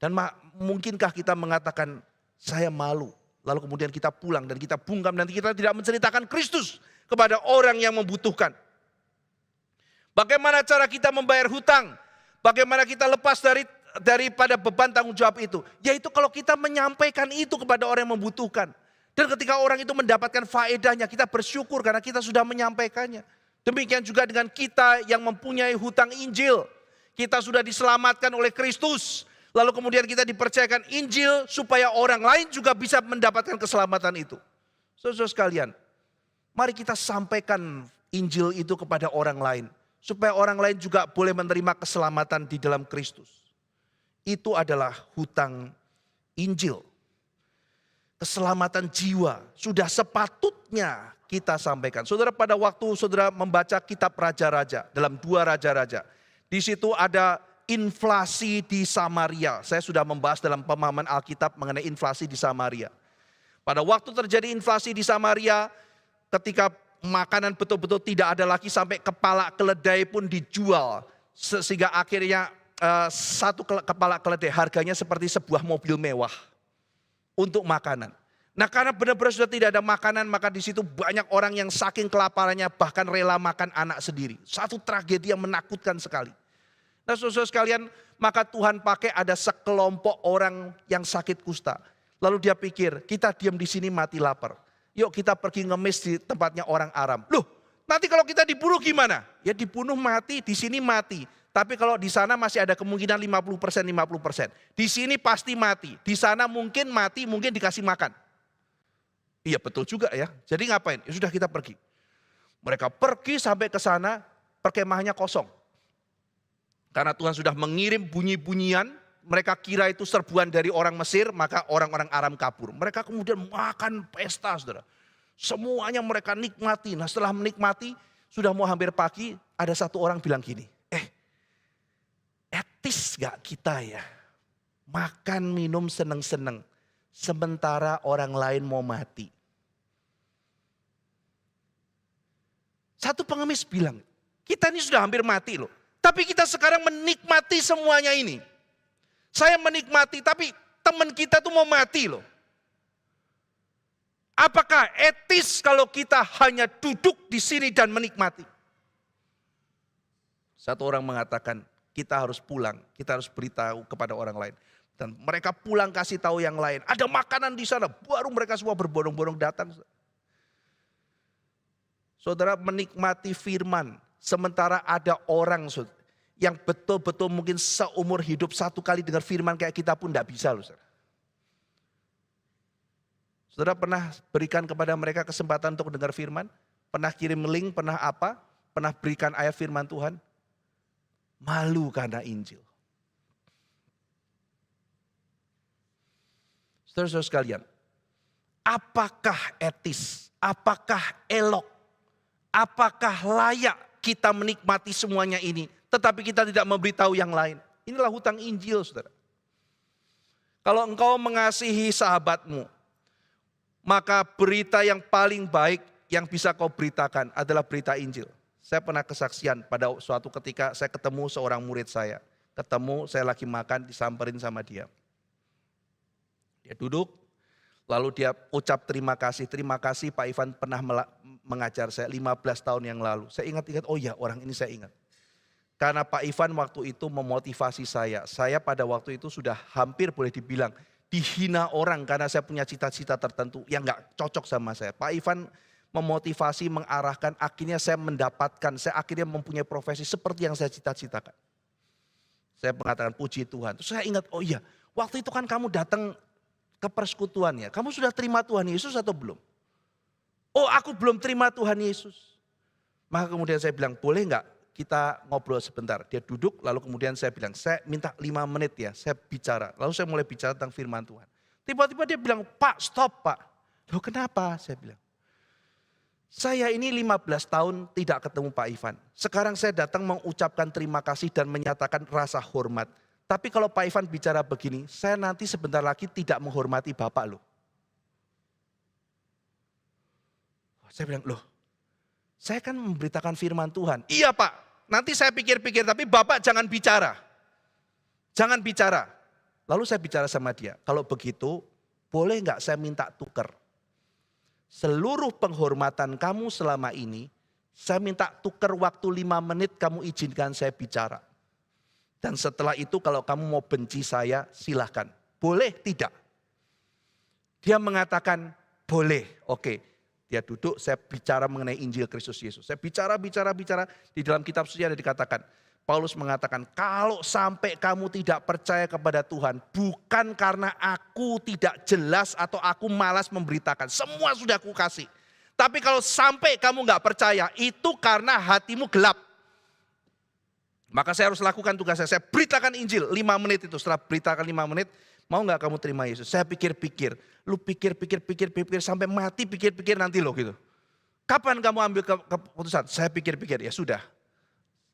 Dan mungkinkah kita mengatakan, saya malu. Lalu kemudian kita pulang dan kita bungkam dan kita tidak menceritakan Kristus kepada orang yang membutuhkan. Bagaimana cara kita membayar hutang? Bagaimana kita lepas daripada beban tanggung jawab itu? Yaitu kalau kita menyampaikan itu kepada orang yang membutuhkan. Dan ketika orang itu mendapatkan faedahnya, kita bersyukur karena kita sudah menyampaikannya. Demikian juga dengan kita yang mempunyai hutang Injil. Kita sudah diselamatkan oleh Kristus. Lalu kemudian kita dipercayakan Injil supaya orang lain juga bisa mendapatkan keselamatan itu. Saudara sekalian, mari kita sampaikan Injil itu kepada orang lain. Supaya orang lain juga boleh menerima keselamatan di dalam Kristus. Itu adalah hutang Injil. Keselamatan jiwa sudah sepatutnya kita sampaikan. Saudara, pada waktu saudara membaca kitab Raja-Raja, dalam 2 Raja-Raja. Di situ ada inflasi di Samaria. Saya sudah membahas dalam pemahaman Alkitab mengenai inflasi di Samaria. Pada waktu terjadi inflasi di Samaria, ketika makanan betul-betul tidak ada lagi, sampai kepala keledai pun dijual. Sehingga akhirnya satu kepala keledai harganya seperti sebuah mobil mewah untuk makanan. Nah, karena benar-benar sudah tidak ada makanan, maka di situ banyak orang yang saking kelaparannya bahkan rela makan anak sendiri. Satu tragedi yang menakutkan sekali. Nah, saudara sekalian, maka Tuhan pakai ada sekelompok orang yang sakit kusta. Lalu dia pikir, kita diam di sini mati lapar. Yuk kita pergi ngemis di tempatnya orang Aram. Loh, nanti kalau kita dibunuh gimana? Ya dibunuh mati, di sini mati. Tapi kalau di sana masih ada kemungkinan 50%, 50%. Di sini pasti mati. Di sana mungkin mati, mungkin dikasih makan. Iya betul juga ya. Jadi ngapain? Ya sudah kita pergi. Mereka pergi sampai ke sana, perkemahannya kosong. Karena Tuhan sudah mengirim bunyi-bunyian, mereka kira itu serbuan dari orang Mesir, maka orang-orang Aram kabur. Mereka kemudian makan pesta, saudara. Semuanya mereka nikmati. Nah, setelah menikmati, sudah mau hampir pagi, ada satu orang bilang gini, etis gak kita ya? Makan, minum, seneng-seneng. Sementara orang lain mau mati. Satu pengemis bilang, kita ini sudah hampir mati loh. Tapi kita sekarang menikmati semuanya ini. Saya menikmati, tapi teman kita tuh mau mati loh. Apakah etis kalau kita hanya duduk di sini dan menikmati? Satu orang mengatakan, kita harus pulang, kita harus beritahu kepada orang lain. Dan mereka pulang kasih tahu yang lain. Ada makanan di sana, baru mereka semua berbondong-bondong datang. Saudara menikmati firman. Sementara ada orang yang betul-betul mungkin seumur hidup satu kali dengar firman kayak kita pun tidak bisa loh. Saudara pernah berikan kepada mereka kesempatan untuk dengar firman? Pernah kirim link, pernah apa? Pernah berikan ayat firman Tuhan? Malu karena Injil. Saudara-saudara sekalian, apakah etis? Apakah elok? Apakah layak kita menikmati semuanya ini, tetapi kita tidak memberitahu yang lain? Inilah hutang Injil, saudara. Kalau engkau mengasihi sahabatmu, maka berita yang paling baik yang bisa kau beritakan adalah berita Injil. Saya pernah kesaksian pada suatu ketika saya ketemu seorang murid saya. Saya lagi makan, disamperin sama dia. Dia duduk, lalu dia ucap terima kasih Pak Ivan pernah mengajar saya 15 tahun yang lalu. Saya ingat-ingat, oh ya orang ini saya ingat. Karena Pak Ivan waktu itu memotivasi saya. Saya pada waktu itu sudah hampir boleh dibilang dihina orang karena saya punya cita-cita tertentu yang gak cocok sama saya. Pak Ivan memotivasi, mengarahkan, akhirnya saya mendapatkan, saya akhirnya mempunyai profesi seperti yang saya cita-citakan. Saya mengatakan puji Tuhan. Terus saya ingat, oh iya, waktu itu kan kamu datang ke persekutuannya. Kamu sudah terima Tuhan Yesus atau belum? Oh, aku belum terima Tuhan Yesus. Maka kemudian saya bilang, boleh enggak kita ngobrol sebentar. Dia duduk, lalu kemudian saya bilang, saya minta 5 menit ya, saya bicara. Lalu saya mulai bicara tentang firman Tuhan. Tiba-tiba dia bilang, Pak, stop Pak. Loh kenapa? Saya bilang, saya ini 15 tahun tidak ketemu Pak Ivan. Sekarang saya datang mengucapkan terima kasih dan menyatakan rasa hormat. Tapi kalau Pak Ivan bicara begini, saya nanti sebentar lagi tidak menghormati Bapak loh. Saya bilang, loh saya kan memberitakan firman Tuhan. Iya Pak, nanti saya pikir-pikir tapi Bapak jangan bicara. Jangan bicara. Lalu saya bicara sama dia, kalau begitu boleh enggak saya minta tuker. Seluruh penghormatan kamu selama ini, saya minta tuker waktu 5 menit kamu izinkan saya bicara. Dan setelah itu kalau kamu mau benci saya silahkan. Boleh tidak? Dia mengatakan boleh, oke. Dia duduk, saya bicara mengenai Injil Kristus Yesus. Saya bicara. Di dalam kitab suci ada dikatakan, Paulus mengatakan, kalau sampai kamu tidak percaya kepada Tuhan, bukan karena aku tidak jelas atau aku malas memberitakan. Semua sudah aku kasih. Tapi kalau sampai kamu gak percaya, itu karena hatimu gelap. Maka saya harus lakukan tugas saya. Saya beritakan Injil 5 menit itu. Setelah beritakan 5 menit, mau gak kamu terima Yesus? Saya pikir-pikir. Lu pikir sampai mati pikir-pikir nanti loh gitu. Kapan kamu ambil keputusan? Saya pikir-pikir, ya sudah.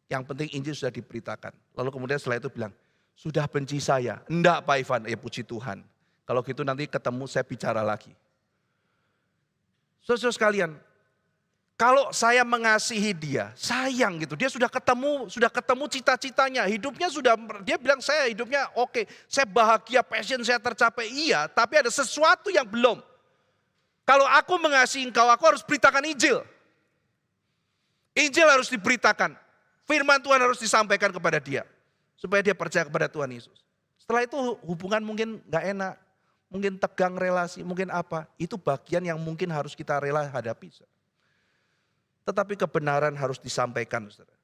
Yang penting Injil sudah diberitakan. Lalu kemudian setelah itu bilang, sudah benci saya. Enggak Pak Ivan, ya puji Tuhan. Kalau gitu nanti ketemu saya bicara lagi. Saudara sekalian, kalau saya mengasihi dia, sayang gitu. Dia sudah ketemu cita-citanya. Hidupnya sudah, dia bilang saya hidupnya oke. Saya bahagia, passion saya tercapai. Iya, tapi ada sesuatu yang belum. Kalau aku mengasihi engkau, aku harus beritakan Injil. Injil harus diberitakan. Firman Tuhan harus disampaikan kepada dia. Supaya dia percaya kepada Tuhan Yesus. Setelah itu hubungan mungkin gak enak. Mungkin tegang relasi, mungkin apa. Itu bagian yang mungkin harus kita rela hadapi. Tetapi kebenaran harus disampaikan, saudara.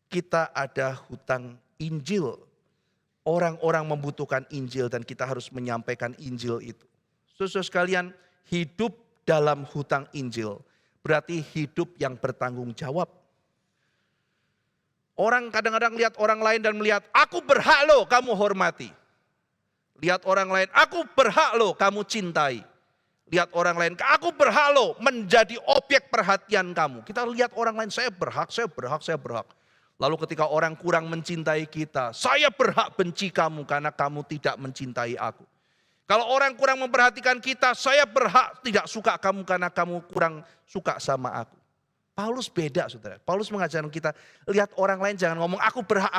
Kita ada hutang Injil. Orang-orang membutuhkan Injil dan kita harus menyampaikan Injil itu. Saudara sekalian, hidup dalam hutang Injil berarti hidup yang bertanggung jawab. Orang kadang-kadang lihat orang lain dan melihat, aku berhak loh kamu hormati. Lihat orang lain, aku berhak loh kamu cintai. Lihat orang lain, aku berhak loh menjadi objek perhatian kamu. Kita lihat orang lain, saya berhak. Lalu ketika orang kurang mencintai kita, saya berhak benci kamu karena kamu tidak mencintai aku. Kalau orang kurang memperhatikan kita, saya berhak tidak suka kamu karena kamu kurang suka sama aku. Paulus beda saudara. Paulus mengajarkan kita, lihat orang lain jangan ngomong aku berhak.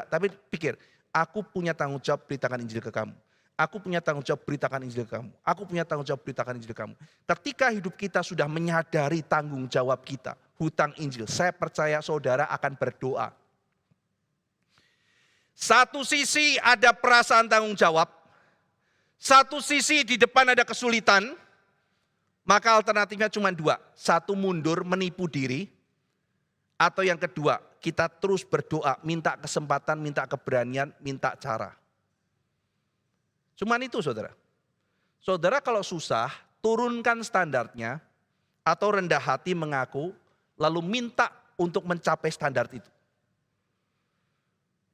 Tapi pikir, aku punya tanggung jawab beritakan Injil ke kamu. Aku punya tanggung jawab beritakan Injil ke kamu. Aku punya tanggung jawab beritakan Injil ke kamu. Ketika hidup kita sudah menyadari tanggung jawab kita, hutang Injil, saya percaya saudara akan berdoa. Satu sisi ada perasaan tanggung jawab, satu sisi di depan ada kesulitan, maka alternatifnya cuma 2. Satu mundur menipu diri, atau yang kedua kita terus berdoa, minta kesempatan, minta keberanian, minta cara. Cuman itu saudara. Saudara kalau susah, turunkan standarnya atau rendah hati mengaku, lalu minta untuk mencapai standar itu.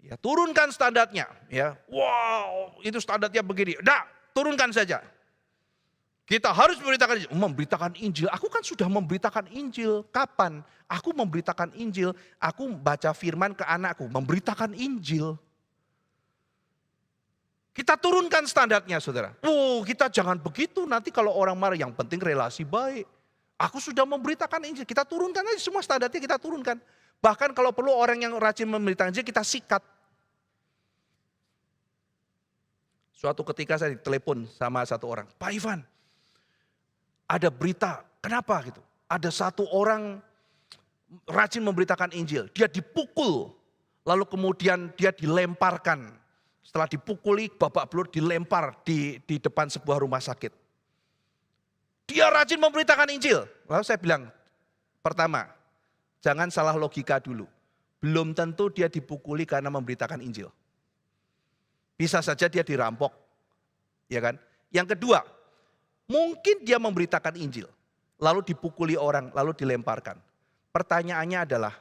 Ya, turunkan standarnya, ya. Wow, itu standarnya begini. Nah, turunkan saja. Kita harus memberitakan Injil. Aku kan sudah memberitakan Injil. Kapan? Aku memberitakan Injil. Aku baca firman ke anakku, memberitakan Injil. Kita turunkan standarnya saudara. Kita jangan begitu, nanti kalau orang marah, yang penting relasi baik. Aku sudah memberitakan Injil, kita turunkan aja semua standarnya, kita turunkan. Bahkan kalau perlu orang yang rajin memberitakan Injil, kita sikat. Suatu ketika saya ditelepon sama satu orang, Pak Ivan, ada berita, kenapa gitu? Ada satu orang rajin memberitakan Injil, dia dipukul, lalu kemudian dia dilemparkan Setelah dipukuli, babak belur dilempar di depan sebuah rumah sakit. Dia rajin memberitakan Injil. Lalu saya bilang, pertama, jangan salah logika dulu. Belum tentu dia dipukuli karena memberitakan Injil. Bisa saja dia dirampok. Ya kan? Yang kedua, mungkin dia memberitakan Injil. Lalu dipukuli orang, lalu dilemparkan. Pertanyaannya adalah,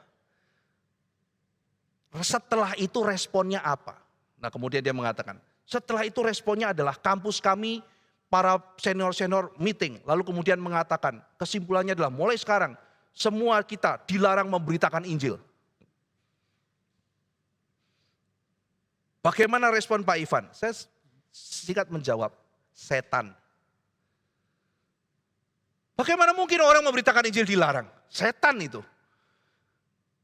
setelah itu responnya apa? Nah kemudian dia mengatakan, setelah itu responnya adalah kampus kami, para senior-senior meeting. Lalu kemudian mengatakan, kesimpulannya adalah mulai sekarang, semua kita dilarang memberitakan Injil. Bagaimana respon Pak Ivan? Saya singkat menjawab, setan. Bagaimana mungkin orang memberitakan Injil dilarang? Setan itu.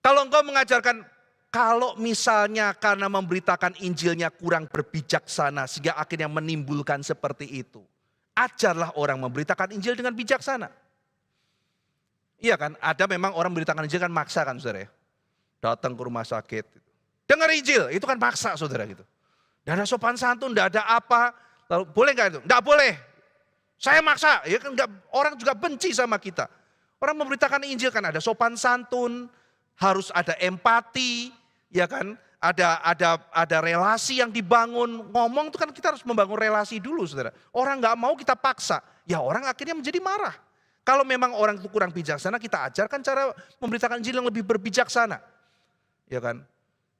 Kalau engkau mengajarkan, kalau misalnya karena memberitakan Injilnya kurang berbijaksana sehingga akhirnya menimbulkan seperti itu. Ajarlah orang memberitakan Injil dengan bijaksana. Iya kan, ada memang orang memberitakan Injil kan maksa kan saudara ya. Datang ke rumah sakit. Dengar Injil, itu kan maksa saudara gitu. Tidak ada sopan santun, tidak ada apa. Lalu boleh nggak itu? Tidak boleh. Saya maksa, ya kan enggak, orang juga benci sama kita. Orang memberitakan Injil kan ada sopan santun, harus ada empati, ya kan? Ada relasi yang dibangun. Ngomong itu kan kita harus membangun relasi dulu saudara. Orang nggak mau kita paksa, ya orang akhirnya menjadi marah. Kalau memang orang itu kurang bijaksana, kita ajarkan cara memberitakan Injil yang lebih berbijaksana. Ya kan?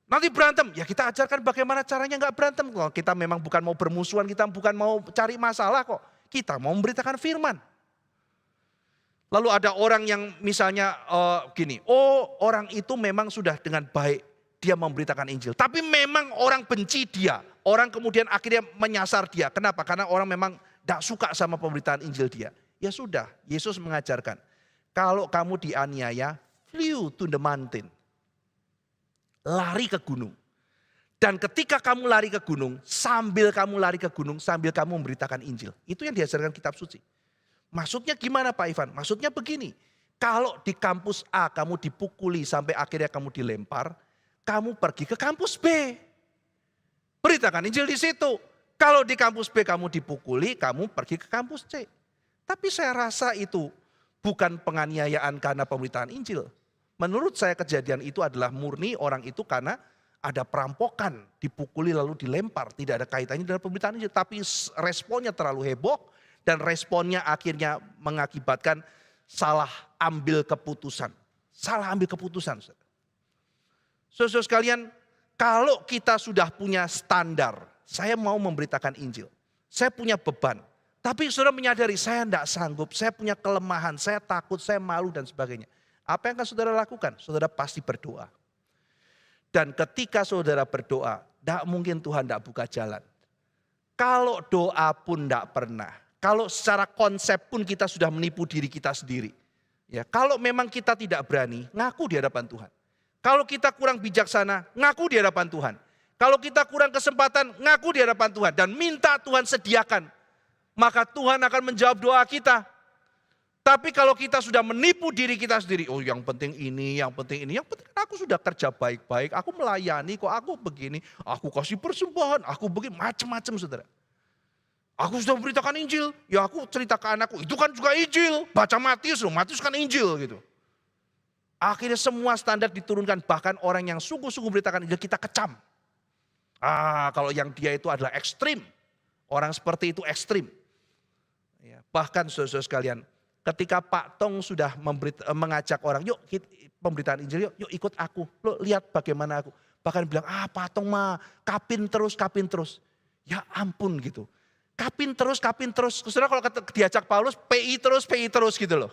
Nanti berantem, ya kita ajarkan bagaimana caranya nggak berantem. Kalau kita memang bukan mau bermusuhan, kita bukan mau cari masalah kok. Kita mau memberitakan firman. Lalu ada orang yang misalnya gini, orang itu memang sudah dengan baik dia memberitakan Injil. Tapi memang orang benci dia. Orang kemudian akhirnya menyasar dia. Kenapa? Karena orang memang tidak suka sama pemberitaan Injil dia. Ya sudah, Yesus mengajarkan. Kalau kamu dianiaya, flee to the mountain. Lari ke gunung. Dan ketika kamu lari ke gunung, sambil kamu lari ke gunung, sambil kamu memberitakan Injil. Itu yang diajarkan kitab suci. Maksudnya gimana Pak Ivan? Maksudnya begini. Kalau di kampus A kamu dipukuli sampai akhirnya kamu dilempar, kamu pergi ke kampus B. Beritakan Injil di situ. Kalau di kampus B kamu dipukuli, kamu pergi ke kampus C. Tapi saya rasa itu bukan penganiayaan karena pemberitaan Injil. Menurut saya kejadian itu adalah murni orang itu karena ada perampokan, dipukuli lalu dilempar. Tidak ada kaitannya dengan pemberitaan Injil. Tapi responnya terlalu heboh dan responnya akhirnya mengakibatkan salah ambil keputusan. Salah ambil keputusan. Saudara sekalian, kalau kita sudah punya standar, saya mau memberitakan Injil. Saya punya beban. Tapi saudara menyadari saya tidak sanggup, saya punya kelemahan, saya takut, saya malu dan sebagainya. Apa yang akan saudara lakukan? Saudara pasti berdoa. Dan ketika saudara berdoa, tidak mungkin Tuhan tidak buka jalan. Kalau doa pun tidak pernah. Kalau secara konsep pun kita sudah menipu diri kita sendiri. Ya, kalau memang kita tidak berani, ngaku di hadapan Tuhan. Kalau kita kurang bijaksana, ngaku di hadapan Tuhan. Kalau kita kurang kesempatan, ngaku di hadapan Tuhan. Dan minta Tuhan sediakan. Maka Tuhan akan menjawab doa kita. Tapi kalau kita sudah menipu diri kita sendiri, oh yang penting ini, yang penting ini. Yang penting aku sudah kerja baik-baik, aku melayani kok, aku begini. Aku kasih persembahan, aku begini, macam-macam saudara. Aku sudah memberitakan Injil, ya aku cerita ke anakku, itu kan juga Injil. Baca Matius loh, Matius kan Injil gitu. Akhirnya semua standar diturunkan, bahkan orang yang sungguh-sungguh memberitakan Injil kita kecam. Kalau yang dia itu adalah ekstrim. Orang seperti itu ekstrim. Ya, bahkan saudara-saudara sekalian, ketika Pak Tong sudah mengajak orang, yuk pemberitaan Injil, yuk ikut aku. Lo lihat bagaimana aku. Bahkan bilang, Pak Tong mah kapin terus, kapin terus. Ya ampun gitu. Kapin terus, kapin terus. Saudara kalau diajak Paulus, PI terus gitu loh.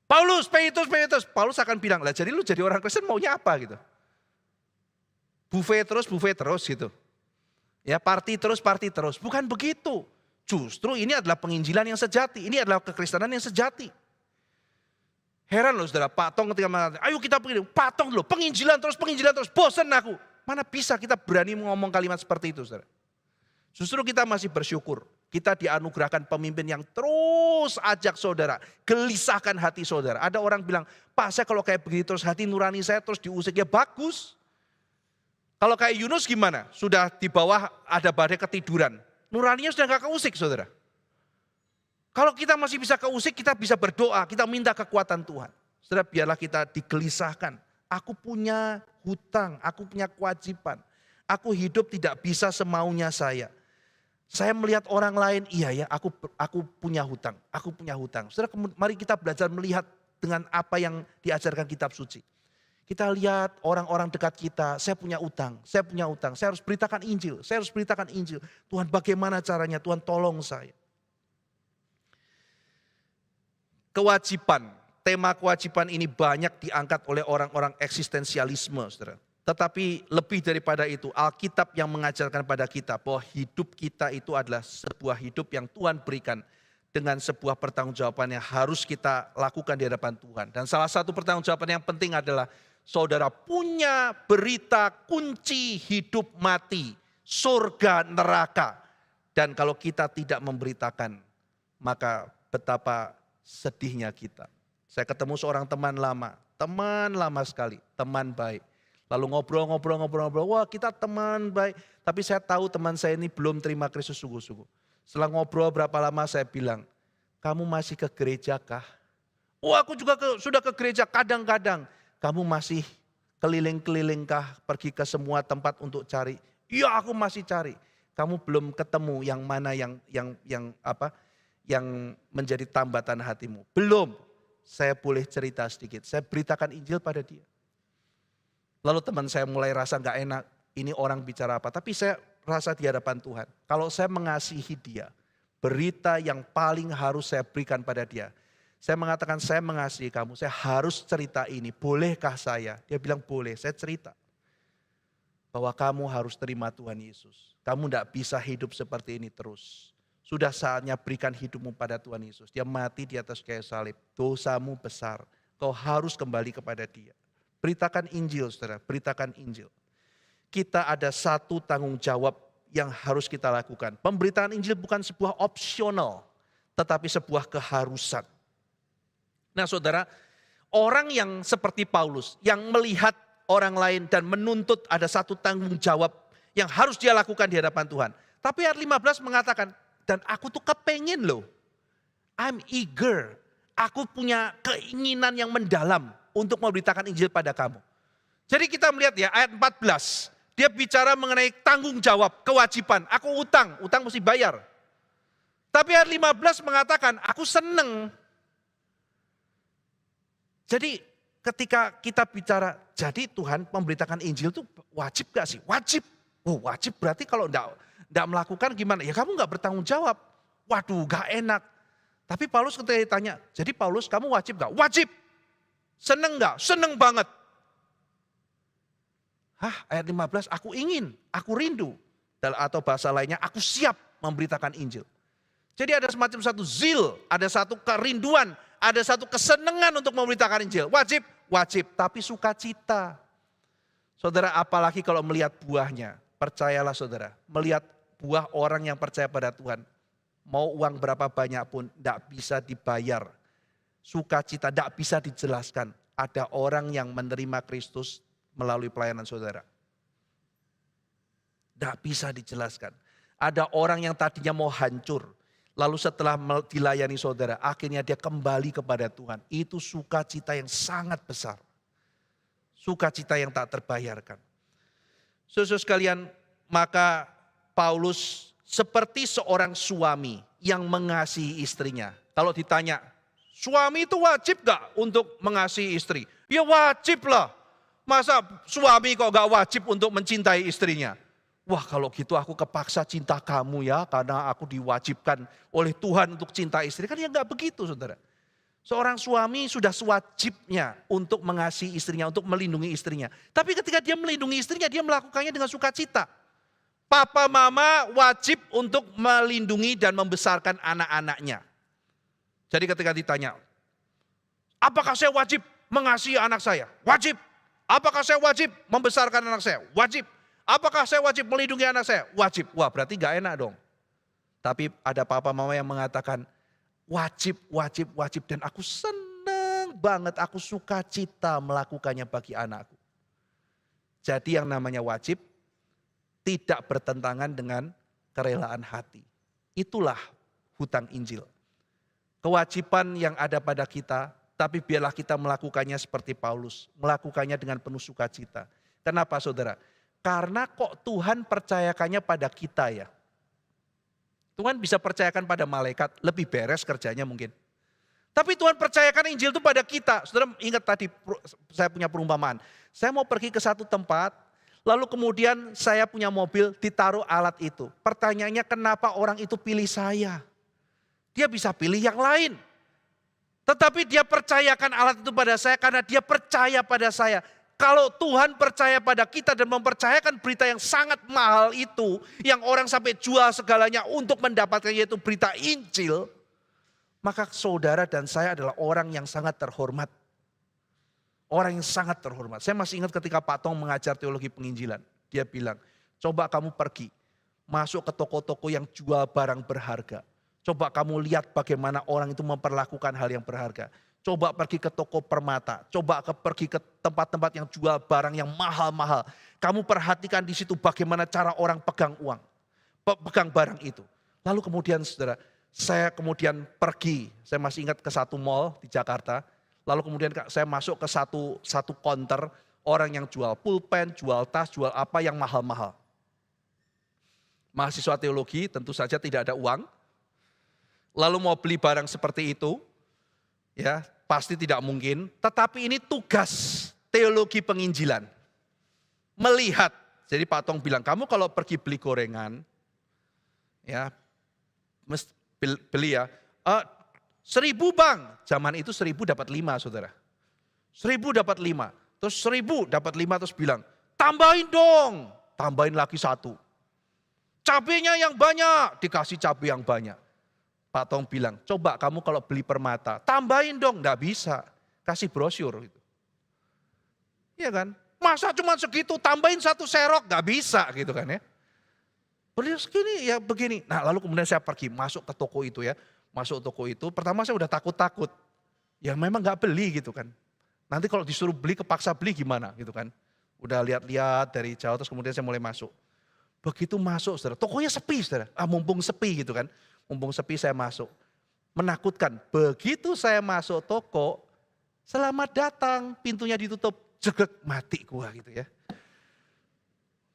Paulus, PI terus. Paulus akan bilang, lah jadi lu jadi orang Kristen maunya apa gitu. Buffet terus gitu. Ya party terus. Bukan begitu. Justru ini adalah penginjilan yang sejati. Ini adalah kekristenan yang sejati. Heran loh saudara, Pak Tong ketika mengatakan, ayo kita pergi. Pak Tong loh, penginjilan terus. Bosan aku. Mana bisa kita berani ngomong kalimat seperti itu saudara. Justru kita masih bersyukur. Kita dianugerahkan pemimpin yang terus ajak saudara. Gelisahkan hati saudara. Ada orang bilang, Pak saya kalau kayak begitu terus hati nurani saya terus diusik. Ya bagus. Kalau kayak Yunus gimana? Sudah di bawah ada badai ketiduran. Nuraninya sudah gak keusik saudara. Kalau kita masih bisa keusik, kita bisa berdoa, kita minta kekuatan Tuhan. Saudara, biarlah kita digelisahkan. Aku punya hutang, aku punya kewajiban. Aku hidup tidak bisa semaunya saya. Saya melihat orang lain, iya ya, aku punya hutang, aku punya hutang. Saudara, mari kita belajar melihat dengan apa yang diajarkan kitab suci. Kita lihat orang-orang dekat kita, saya punya utang, saya harus beritakan Injil, Tuhan bagaimana caranya, Tuhan tolong saya. Kewajiban, tema kewajiban ini banyak diangkat oleh orang-orang eksistensialisme, saudara. Tetapi lebih daripada itu, Alkitab yang mengajarkan pada kita bahwa hidup kita itu adalah sebuah hidup yang Tuhan berikan dengan sebuah pertanggungjawaban yang harus kita lakukan di hadapan Tuhan. Dan salah satu pertanggungjawaban yang penting adalah saudara punya berita kunci hidup mati, surga neraka. Dan kalau kita tidak memberitakan, maka betapa sedihnya kita. Saya ketemu seorang teman lama sekali, teman baik. Lalu ngobrol, wah kita teman baik. Tapi saya tahu teman saya ini belum terima Kristus sungguh-sungguh. Setelah ngobrol berapa lama saya bilang, kamu masih ke gereja kah? Oh aku juga sudah ke gereja kadang-kadang. Kamu masih keliling-keliling kah? Pergi ke semua tempat untuk cari? Iya aku masih cari. Kamu belum ketemu yang mana yang menjadi tambatan hatimu. Belum. Saya boleh cerita sedikit. Saya beritakan Injil pada dia. Lalu teman saya mulai rasa gak enak. Ini orang bicara apa. Tapi saya rasa di hadapan Tuhan. Kalau saya mengasihi dia. Berita yang paling harus saya berikan pada dia. Saya mengatakan saya mengasihi kamu. Saya harus cerita ini. Bolehkah saya? Dia bilang boleh. Saya cerita. Bahwa kamu harus terima Tuhan Yesus. Kamu tidak bisa hidup seperti ini terus. Sudah saatnya berikan hidupmu pada Tuhan Yesus. Dia mati di atas kayu salib. Dosamu besar. Kau harus kembali kepada dia. Beritakan Injil saudara. Beritakan Injil. Kita ada satu tanggung jawab yang harus kita lakukan. Pemberitaan Injil bukan sebuah opsional. Tetapi sebuah keharusan. Nah saudara, orang yang seperti Paulus. Yang melihat orang lain dan menuntut ada satu tanggung jawab. Yang harus dia lakukan di hadapan Tuhan. Tapi ayat 15 mengatakan, dan aku tuh kepengen loh. I'm eager. Aku punya keinginan yang mendalam untuk memberitakan Injil pada kamu. Jadi kita melihat ya ayat 14. Dia bicara mengenai tanggung jawab, kewajiban. Aku utang mesti bayar. Tapi ayat 15 mengatakan, aku seneng. Jadi ketika kita bicara, jadi Tuhan memberitakan Injil itu wajib gak sih? Wajib. Oh wajib berarti kalau enggak melakukan gimana? Ya kamu enggak bertanggung jawab. Waduh gak enak. Tapi Paulus ketika ditanya, jadi Paulus kamu wajib gak? Wajib. Seneng gak? Seneng banget. Ayat 15, aku ingin, aku rindu. Atau bahasa lainnya, aku siap memberitakan Injil. Jadi ada semacam satu zil, ada satu kerinduan, ada satu kesenangan untuk memberitakan Injil. Wajib, wajib, tapi sukacita. Saudara, apalagi kalau melihat buahnya. Percayalah saudara, melihat buah orang yang percaya pada Tuhan. Mau uang berapa banyak pun tidak bisa dibayar. Sukacita tidak bisa dijelaskan. Ada orang yang menerima Kristus melalui pelayanan saudara. Tidak bisa dijelaskan. Ada orang yang tadinya mau hancur. Lalu setelah dilayani saudara, akhirnya dia kembali kepada Tuhan. Itu sukacita yang sangat besar. Sukacita yang tak terbayarkan. Saudara sekalian, maka Paulus seperti seorang suami yang mengasihi istrinya. Kalau ditanya, suami itu wajib gak untuk mengasihi istri? Ya wajib lah. Masa suami kok gak wajib untuk mencintai istrinya? Wah kalau gitu aku kepaksa cinta kamu ya, karena aku diwajibkan oleh Tuhan untuk cinta istri. Kan ya gak begitu saudara. Seorang suami sudah sewajibnya untuk mengasihi istrinya, untuk melindungi istrinya. Tapi ketika dia melindungi istrinya, dia melakukannya dengan sukacita. Papa mama wajib untuk melindungi dan membesarkan anak-anaknya. Jadi ketika ditanya, apakah saya wajib mengasihi anak saya? Wajib. Apakah saya wajib membesarkan anak saya? Wajib. Apakah saya wajib melindungi anak saya? Wajib. Wah berarti gak enak dong. Tapi ada papa mama yang mengatakan, wajib. Dan aku senang banget, aku sukacita melakukannya bagi anakku. Jadi yang namanya wajib tidak bertentangan dengan kerelaan hati. Itulah hutang Injil. Kewajiban yang ada pada kita, tapi biarlah kita melakukannya seperti Paulus. Melakukannya dengan penuh sukacita. Kenapa saudara? Karena kok Tuhan percayakannya pada kita ya. Tuhan bisa percayakan pada malaikat, lebih beres kerjanya mungkin. Tapi Tuhan percayakan Injil itu pada kita. Saudara ingat tadi saya punya perumpamaan. Saya mau pergi ke satu tempat, lalu kemudian saya punya mobil, ditaruh alat itu. Pertanyaannya kenapa orang itu pilih saya? Dia bisa pilih yang lain. Tetapi dia percayakan alat itu pada saya karena dia percaya pada saya. Kalau Tuhan percaya pada kita dan mempercayakan berita yang sangat mahal itu, yang orang sampai jual segalanya untuk mendapatkan yaitu berita Injil, maka saudara dan saya adalah orang yang sangat terhormat. Orang yang sangat terhormat. Saya masih ingat ketika Pak Tong mengajar teologi penginjilan. Dia bilang, coba kamu pergi, masuk ke toko-toko yang jual barang berharga. Coba kamu lihat bagaimana orang itu memperlakukan hal yang berharga. Coba pergi ke toko permata, pergi ke tempat-tempat yang jual barang yang mahal-mahal. Kamu perhatikan di situ bagaimana cara orang pegang uang, pegang barang itu. Lalu kemudian saudara, saya kemudian pergi, saya masih ingat ke satu mall di Jakarta. Lalu kemudian saya masuk ke satu counter, orang yang jual pulpen, jual tas, jual apa yang mahal-mahal. Mahasiswa teologi tentu saja tidak ada uang. Lalu mau beli barang seperti itu, ya pasti tidak mungkin. Tetapi ini tugas teologi penginjilan. Melihat, jadi Pak Tong bilang, kamu kalau pergi beli gorengan, ya beli ya, 1.000 bang, zaman itu 1.000 dapat 5 saudara. 1.000 dapat 5, terus 1.000 dapat 5 terus bilang, tambahin dong, tambahin lagi 1. Cabenya yang banyak, dikasih cabai yang banyak. Pak Tong bilang, coba kamu kalau beli permata, tambahin dong, enggak bisa, kasih brosur. Gitu. Iya kan, masa cuma segitu, tambahin 1 serok, enggak bisa gitu kan ya. Beli segini ya begini, nah lalu kemudian saya pergi masuk ke toko itu ya. Masuk toko itu, pertama saya udah takut-takut. Ya memang gak beli gitu kan. Nanti kalau disuruh beli, kepaksa beli gimana gitu kan. Udah lihat-lihat dari jauh, terus kemudian saya mulai masuk. Begitu masuk saudara, tokonya sepi saudara. Mumpung sepi gitu kan. Mumpung sepi saya masuk. Menakutkan, begitu saya masuk toko, selamat datang, pintunya ditutup, jegek mati gua gitu ya.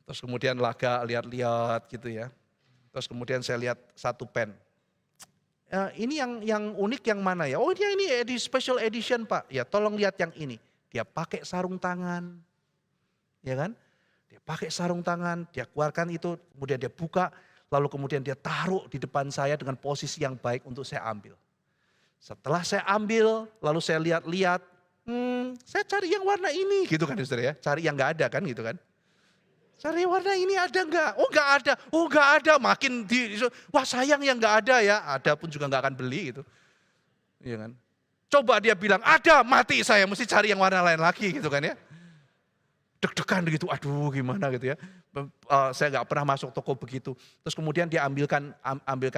Terus kemudian laga lihat-lihat gitu ya. Terus kemudian saya lihat satu pen. Ini yang unik yang mana ya? Oh ini special edition Pak. Ya tolong lihat yang ini. Dia pakai sarung tangan. Ya kan? Dia pakai sarung tangan, dia keluarkan itu, kemudian dia buka. Lalu kemudian dia taruh di depan saya dengan posisi yang baik untuk saya ambil. Setelah saya ambil, lalu saya lihat-lihat. Saya cari yang warna ini gitu kan saudara ya. Cari yang gak ada kan gitu kan. Cari warna ini ada enggak? Oh enggak ada, oh enggak ada. Makin wah sayang yang enggak ada ya. Ada pun juga enggak akan beli gitu. Iya kan? Coba dia bilang ada, mati saya mesti cari yang warna lain lagi gitu kan ya. Deg-degan gitu, aduh gimana gitu ya. Saya enggak pernah masuk toko begitu. Terus kemudian dia ambilkan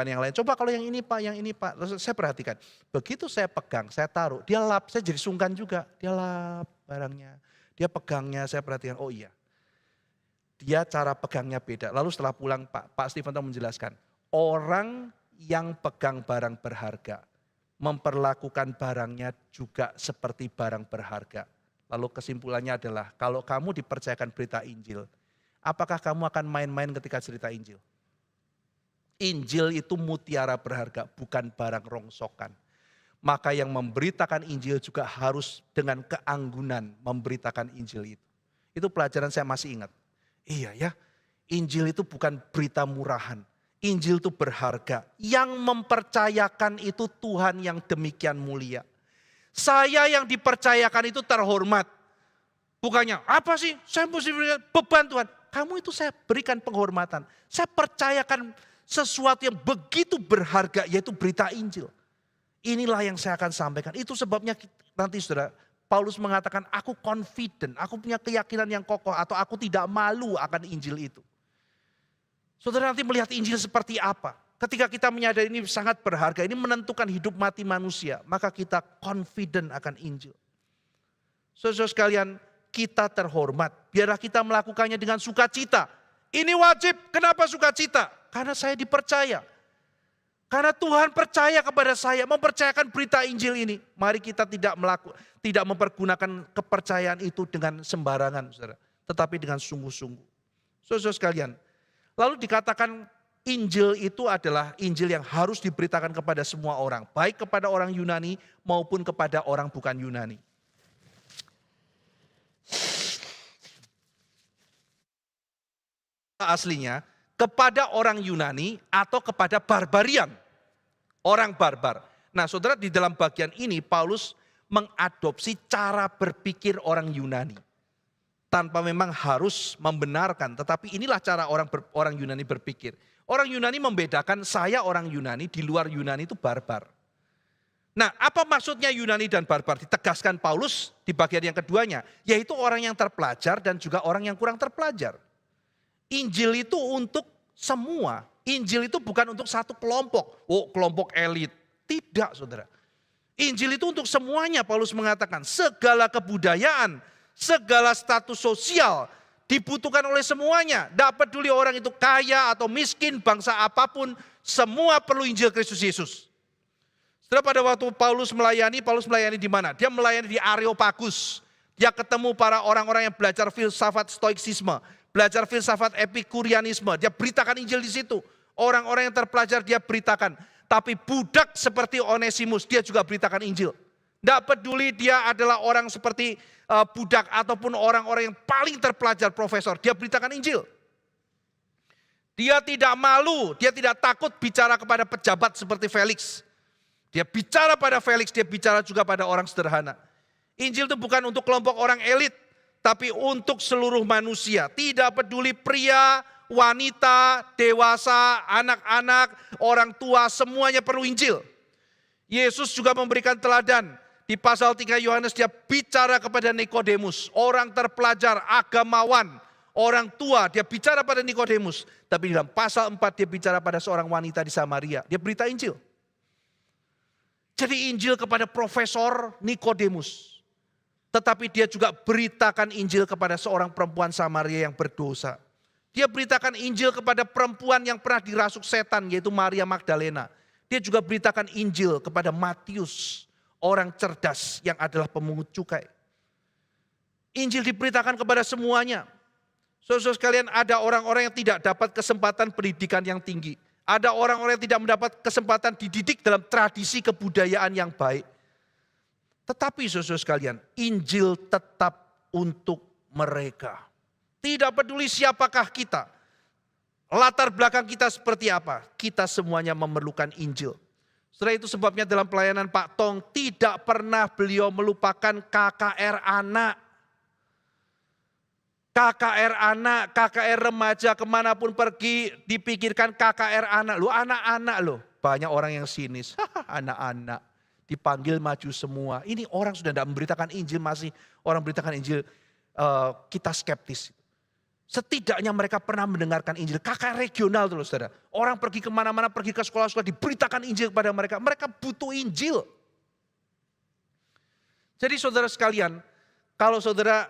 yang lain. Coba kalau yang ini Pak, yang ini Pak. Terus saya perhatikan. Begitu saya pegang, saya taruh, dia lap, saya jadi sungkan juga. Dia lap barangnya. Dia pegangnya, saya perhatikan, oh iya. Dia cara pegangnya beda. Lalu setelah pulang Pak Stephen menjelaskan, orang yang pegang barang berharga, memperlakukan barangnya juga seperti barang berharga. Lalu kesimpulannya adalah, kalau kamu dipercayakan berita Injil, apakah kamu akan main-main ketika cerita Injil? Injil itu mutiara berharga, bukan barang rongsokan. Maka yang memberitakan Injil juga harus dengan keanggunan memberitakan Injil itu. Itu pelajaran saya masih ingat. Iya ya, Injil itu bukan berita murahan. Injil itu berharga. Yang mempercayakan itu Tuhan yang demikian mulia. Saya yang dipercayakan itu terhormat. Bukannya, apa sih saya mesti berikan beban Tuhan. Kamu itu saya berikan penghormatan. Saya percayakan sesuatu yang begitu berharga, yaitu berita Injil. Inilah yang saya akan sampaikan. Itu sebabnya nanti saudara, Paulus mengatakan, aku confident, aku punya keyakinan yang kokoh, atau aku tidak malu akan Injil itu. Saudara nanti melihat Injil seperti apa. Ketika kita menyadari ini sangat berharga, ini menentukan hidup mati manusia, maka kita confident akan Injil. Saudara sekalian, kita terhormat. Biarlah kita melakukannya dengan sukacita. Ini wajib. Kenapa sukacita? Karena saya dipercaya. Karena Tuhan percaya kepada saya, mempercayakan berita Injil ini. Mari kita tidak mempergunakan kepercayaan itu dengan sembarangan, saudara, tetapi dengan sungguh-sungguh. Saudara sekalian, lalu dikatakan Injil itu adalah Injil yang harus diberitakan kepada semua orang, baik kepada orang Yunani maupun kepada orang bukan Yunani. Aslinya kepada orang Yunani atau kepada barbarian, orang barbar. Nah, saudara, di dalam bagian ini Paulus mengadopsi cara berpikir orang Yunani. Tanpa memang harus membenarkan, tetapi inilah cara orang Yunani berpikir. Orang Yunani membedakan saya orang Yunani, di luar Yunani itu barbar. Nah, apa maksudnya Yunani dan barbar? Ditegaskan Paulus di bagian yang keduanya, yaitu orang yang terpelajar dan juga orang yang kurang terpelajar. Injil itu untuk semua. Injil itu bukan untuk satu kelompok. Oh, kelompok elit. Tidak, saudara. Injil itu untuk semuanya. Paulus mengatakan segala kebudayaan, segala status sosial dibutuhkan oleh semuanya. Tidak peduli orang itu kaya atau miskin, bangsa apapun, semua perlu Injil Kristus Yesus. Setelah pada waktu Paulus melayani di mana? Dia melayani di Areopagus. Dia ketemu para orang-orang yang belajar filsafat stoiksisme, belajar filsafat epikurianisme. Dia beritakan Injil di situ. Orang-orang yang terpelajar dia beritakan. Tapi budak seperti Onesimus, dia juga beritakan Injil. Tidak peduli dia adalah orang seperti budak ataupun orang-orang yang paling terpelajar, profesor. Dia beritakan Injil. Dia tidak malu, dia tidak takut bicara kepada pejabat seperti Felix. Dia bicara pada Felix, dia bicara juga pada orang sederhana. Injil itu bukan untuk kelompok orang elit, tapi untuk seluruh manusia. Tidak peduli pria, wanita, dewasa, anak-anak, orang tua, semuanya perlu Injil. Yesus juga memberikan teladan. Di pasal 3 Yohanes dia bicara kepada Nikodemus, orang terpelajar, agamawan, orang tua, dia bicara pada Nikodemus. Tapi dalam pasal 4 dia bicara pada seorang wanita di Samaria, dia berita Injil. Jadi Injil kepada profesor Nikodemus. Tetapi dia juga beritakan Injil kepada seorang perempuan Samaria yang berdosa. Dia beritakan Injil kepada perempuan yang pernah dirasuk setan, yaitu Maria Magdalena. Dia juga beritakan Injil kepada Matius, orang cerdas yang adalah pemungut cukai. Injil diberitakan kepada semuanya. Saudara sekalian, ada orang-orang yang tidak dapat kesempatan pendidikan yang tinggi. Ada orang-orang yang tidak mendapat kesempatan dididik dalam tradisi kebudayaan yang baik. Tetapi saudara sekalian, Injil tetap untuk mereka. Tidak peduli siapakah kita, latar belakang kita seperti apa, kita semuanya memerlukan Injil. Setelah itu sebabnya dalam pelayanan Pak Tong tidak pernah beliau melupakan KKR anak. KKR anak, KKR remaja, kemanapun pergi dipikirkan KKR anak. Lu anak-anak loh, banyak orang yang sinis, anak-anak dipanggil maju semua. Ini orang sudah tidak memberitakan Injil, masih orang beritakan Injil, kita skeptis. Setidaknya mereka pernah mendengarkan Injil. KKR regional tuh loh saudara. Orang pergi kemana-mana, pergi ke sekolah-sekolah, diberitakan Injil kepada mereka. Mereka butuh Injil. Jadi saudara sekalian, kalau saudara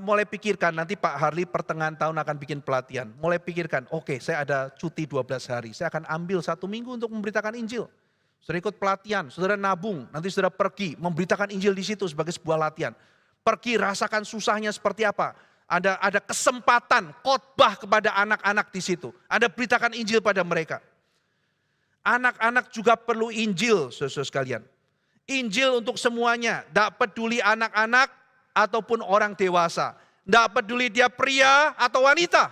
mulai pikirkan, nanti Pak Harli pertengahan tahun akan bikin pelatihan. Mulai pikirkan, oke, saya ada cuti 12 hari. Saya akan ambil 1 minggu untuk memberitakan Injil. Saudara ikut pelatihan, saudara nabung, nanti saudara pergi memberitakan Injil di situ sebagai sebuah latihan. Pergi rasakan susahnya seperti apa. Ada kesempatan khotbah kepada anak-anak di situ. Anda beritakan Injil pada mereka. Anak-anak juga perlu Injil, saudara sekalian. Injil untuk semuanya, tidak peduli anak-anak ataupun orang dewasa. Tidak peduli dia pria atau wanita.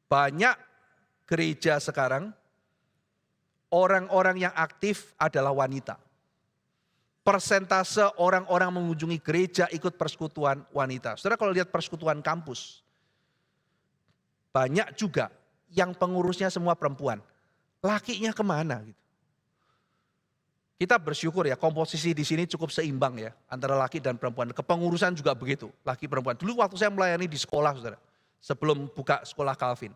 Banyak gereja sekarang, orang-orang yang aktif adalah wanita. Persentase orang-orang mengunjungi gereja ikut persekutuan wanita. Saudara kalau lihat persekutuan kampus, banyak juga yang pengurusnya semua perempuan. Lakinya kemana gitu. Kita bersyukur ya komposisi di sini cukup seimbang ya antara laki dan perempuan. Kepengurusan juga begitu, laki perempuan. Dulu waktu saya melayani di sekolah saudara, sebelum buka sekolah Calvin.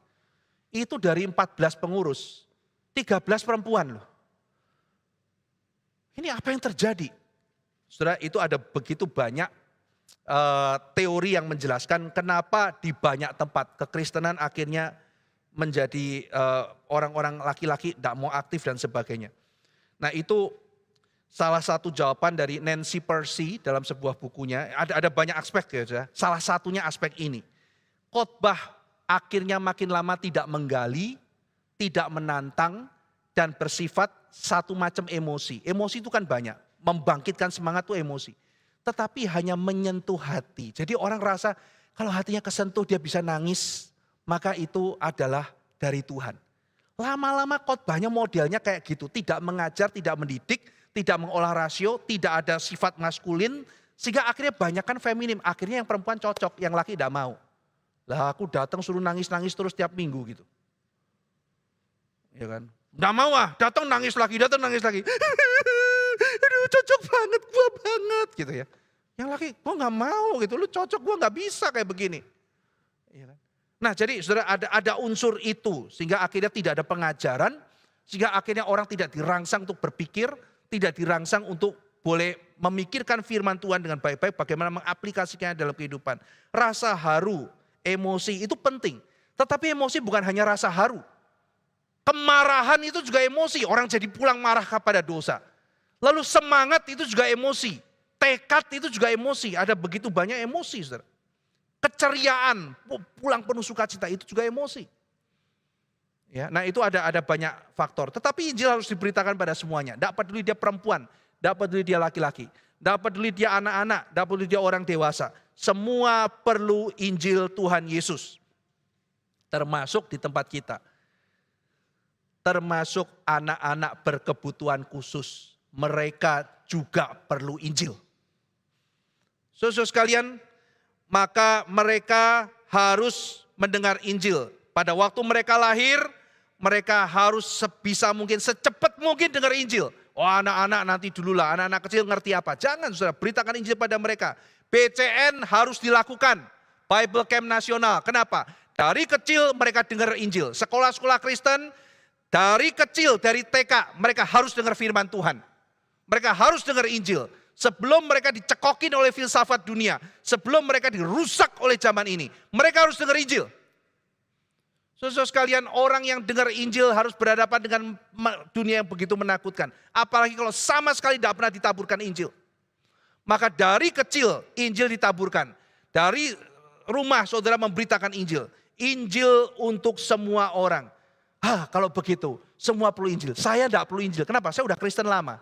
Itu dari 14 pengurus, 13 perempuan loh. Ini apa yang terjadi? Saudara, itu ada begitu banyak teori yang menjelaskan kenapa di banyak tempat kekristenan akhirnya menjadi orang-orang laki-laki tidak mau aktif dan sebagainya. Nah itu salah satu jawaban dari Nancy Pearcey dalam sebuah bukunya, ada banyak aspek ya, salah satunya aspek ini. Khotbah akhirnya makin lama tidak menggali, tidak menantang, dan bersifat satu macam emosi. Emosi itu kan banyak, membangkitkan semangat itu emosi. Tetapi hanya menyentuh hati. Jadi orang rasa kalau hatinya kesentuh dia bisa nangis, maka itu adalah dari Tuhan. Lama-lama khotbahnya modelnya kayak gitu, tidak mengajar, tidak mendidik, tidak mengolah rasio, tidak ada sifat maskulin, sehingga akhirnya banyak kan feminim, akhirnya yang perempuan cocok, yang laki tidak mau. Lah aku datang suruh nangis-nangis terus tiap minggu gitu. Ya kan? Nggak mau datang nangis lagi. Aduh cocok banget, gua banget gitu ya. Yang laki, gua nggak mau gitu, lu cocok, gua nggak bisa kayak begini. Ya kan? Nah jadi saudara ada unsur itu, sehingga akhirnya tidak ada pengajaran, sehingga akhirnya orang tidak dirangsang untuk berpikir, tidak dirangsang untuk boleh memikirkan firman Tuhan dengan baik-baik, bagaimana mengaplikasikannya dalam kehidupan. Rasa haru, emosi itu penting. Tetapi emosi bukan hanya rasa haru. Kemarahan itu juga emosi, orang jadi pulang marah kepada dosa. Lalu semangat itu juga emosi. Tekad itu juga emosi, ada begitu banyak emosi. Saudara. Keceriaan, pulang penuh sukacita itu juga emosi. Ya, nah itu ada banyak faktor. Tetapi Injil harus diberitakan pada semuanya. Tidak peduli dia perempuan, tidak peduli dia laki-laki, tidak peduli dia anak-anak, tidak peduli dia orang dewasa. Semua perlu Injil Tuhan Yesus. Termasuk di tempat kita. Termasuk anak-anak berkebutuhan khusus. Mereka juga perlu Injil. Saudara sekalian, maka mereka harus mendengar Injil. Pada waktu mereka lahir, mereka harus sebisa mungkin, secepat mungkin dengar Injil. Oh anak-anak nanti dululah, anak-anak kecil ngerti apa. Jangan saudara, beritakan Injil pada mereka. BCN harus dilakukan, Bible Camp Nasional. Kenapa? Dari kecil mereka dengar Injil. Sekolah-sekolah Kristen, dari kecil, dari TK, mereka harus dengar firman Tuhan. Mereka harus dengar Injil. Sebelum mereka dicekokin oleh filsafat dunia, sebelum mereka dirusak oleh zaman ini, mereka harus dengar Injil. Saudara sekalian, orang yang dengar Injil harus berhadapan dengan dunia yang begitu menakutkan. Apalagi kalau sama sekali tidak pernah ditaburkan Injil. Maka dari kecil Injil ditaburkan. Dari rumah saudara memberitakan Injil. Injil untuk semua orang. Kalau begitu semua perlu Injil. Saya tidak perlu Injil. Kenapa? Saya sudah Kristen lama.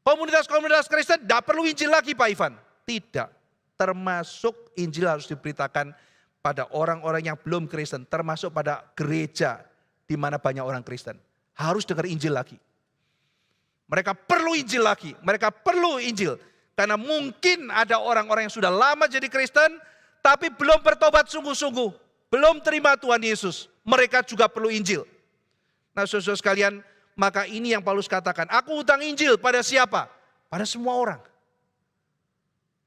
Komunitas-komunitas Kristen tidak perlu Injil lagi Pak Ivan. Tidak. Termasuk Injil harus diberitakan pada orang-orang yang belum Kristen, termasuk pada gereja di mana banyak orang Kristen. Harus dengar Injil lagi. Mereka perlu Injil lagi, mereka perlu Injil. Karena mungkin ada orang-orang yang sudah lama jadi Kristen, tapi belum bertobat sungguh-sungguh, belum terima Tuhan Yesus. Mereka juga perlu Injil. Nah saudara sekalian, maka ini yang Paulus katakan, aku utang Injil pada siapa? Pada semua orang.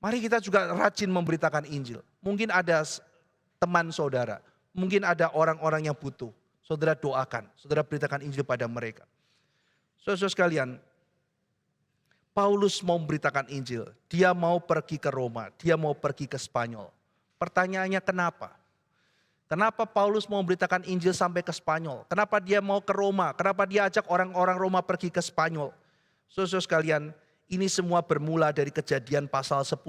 Mari kita juga rajin memberitakan Injil. Mungkin ada teman saudara, mungkin ada orang-orang yang butuh. Saudara doakan, saudara beritakan Injil pada mereka. Saudara sekalian, Paulus mau memberitakan Injil. Dia mau pergi ke Roma, dia mau pergi ke Spanyol. Pertanyaannya kenapa? Kenapa Paulus mau memberitakan Injil sampai ke Spanyol? Kenapa dia mau ke Roma? Kenapa dia ajak orang-orang Roma pergi ke Spanyol? Saudara sekalian, ini semua bermula dari Kejadian pasal 10.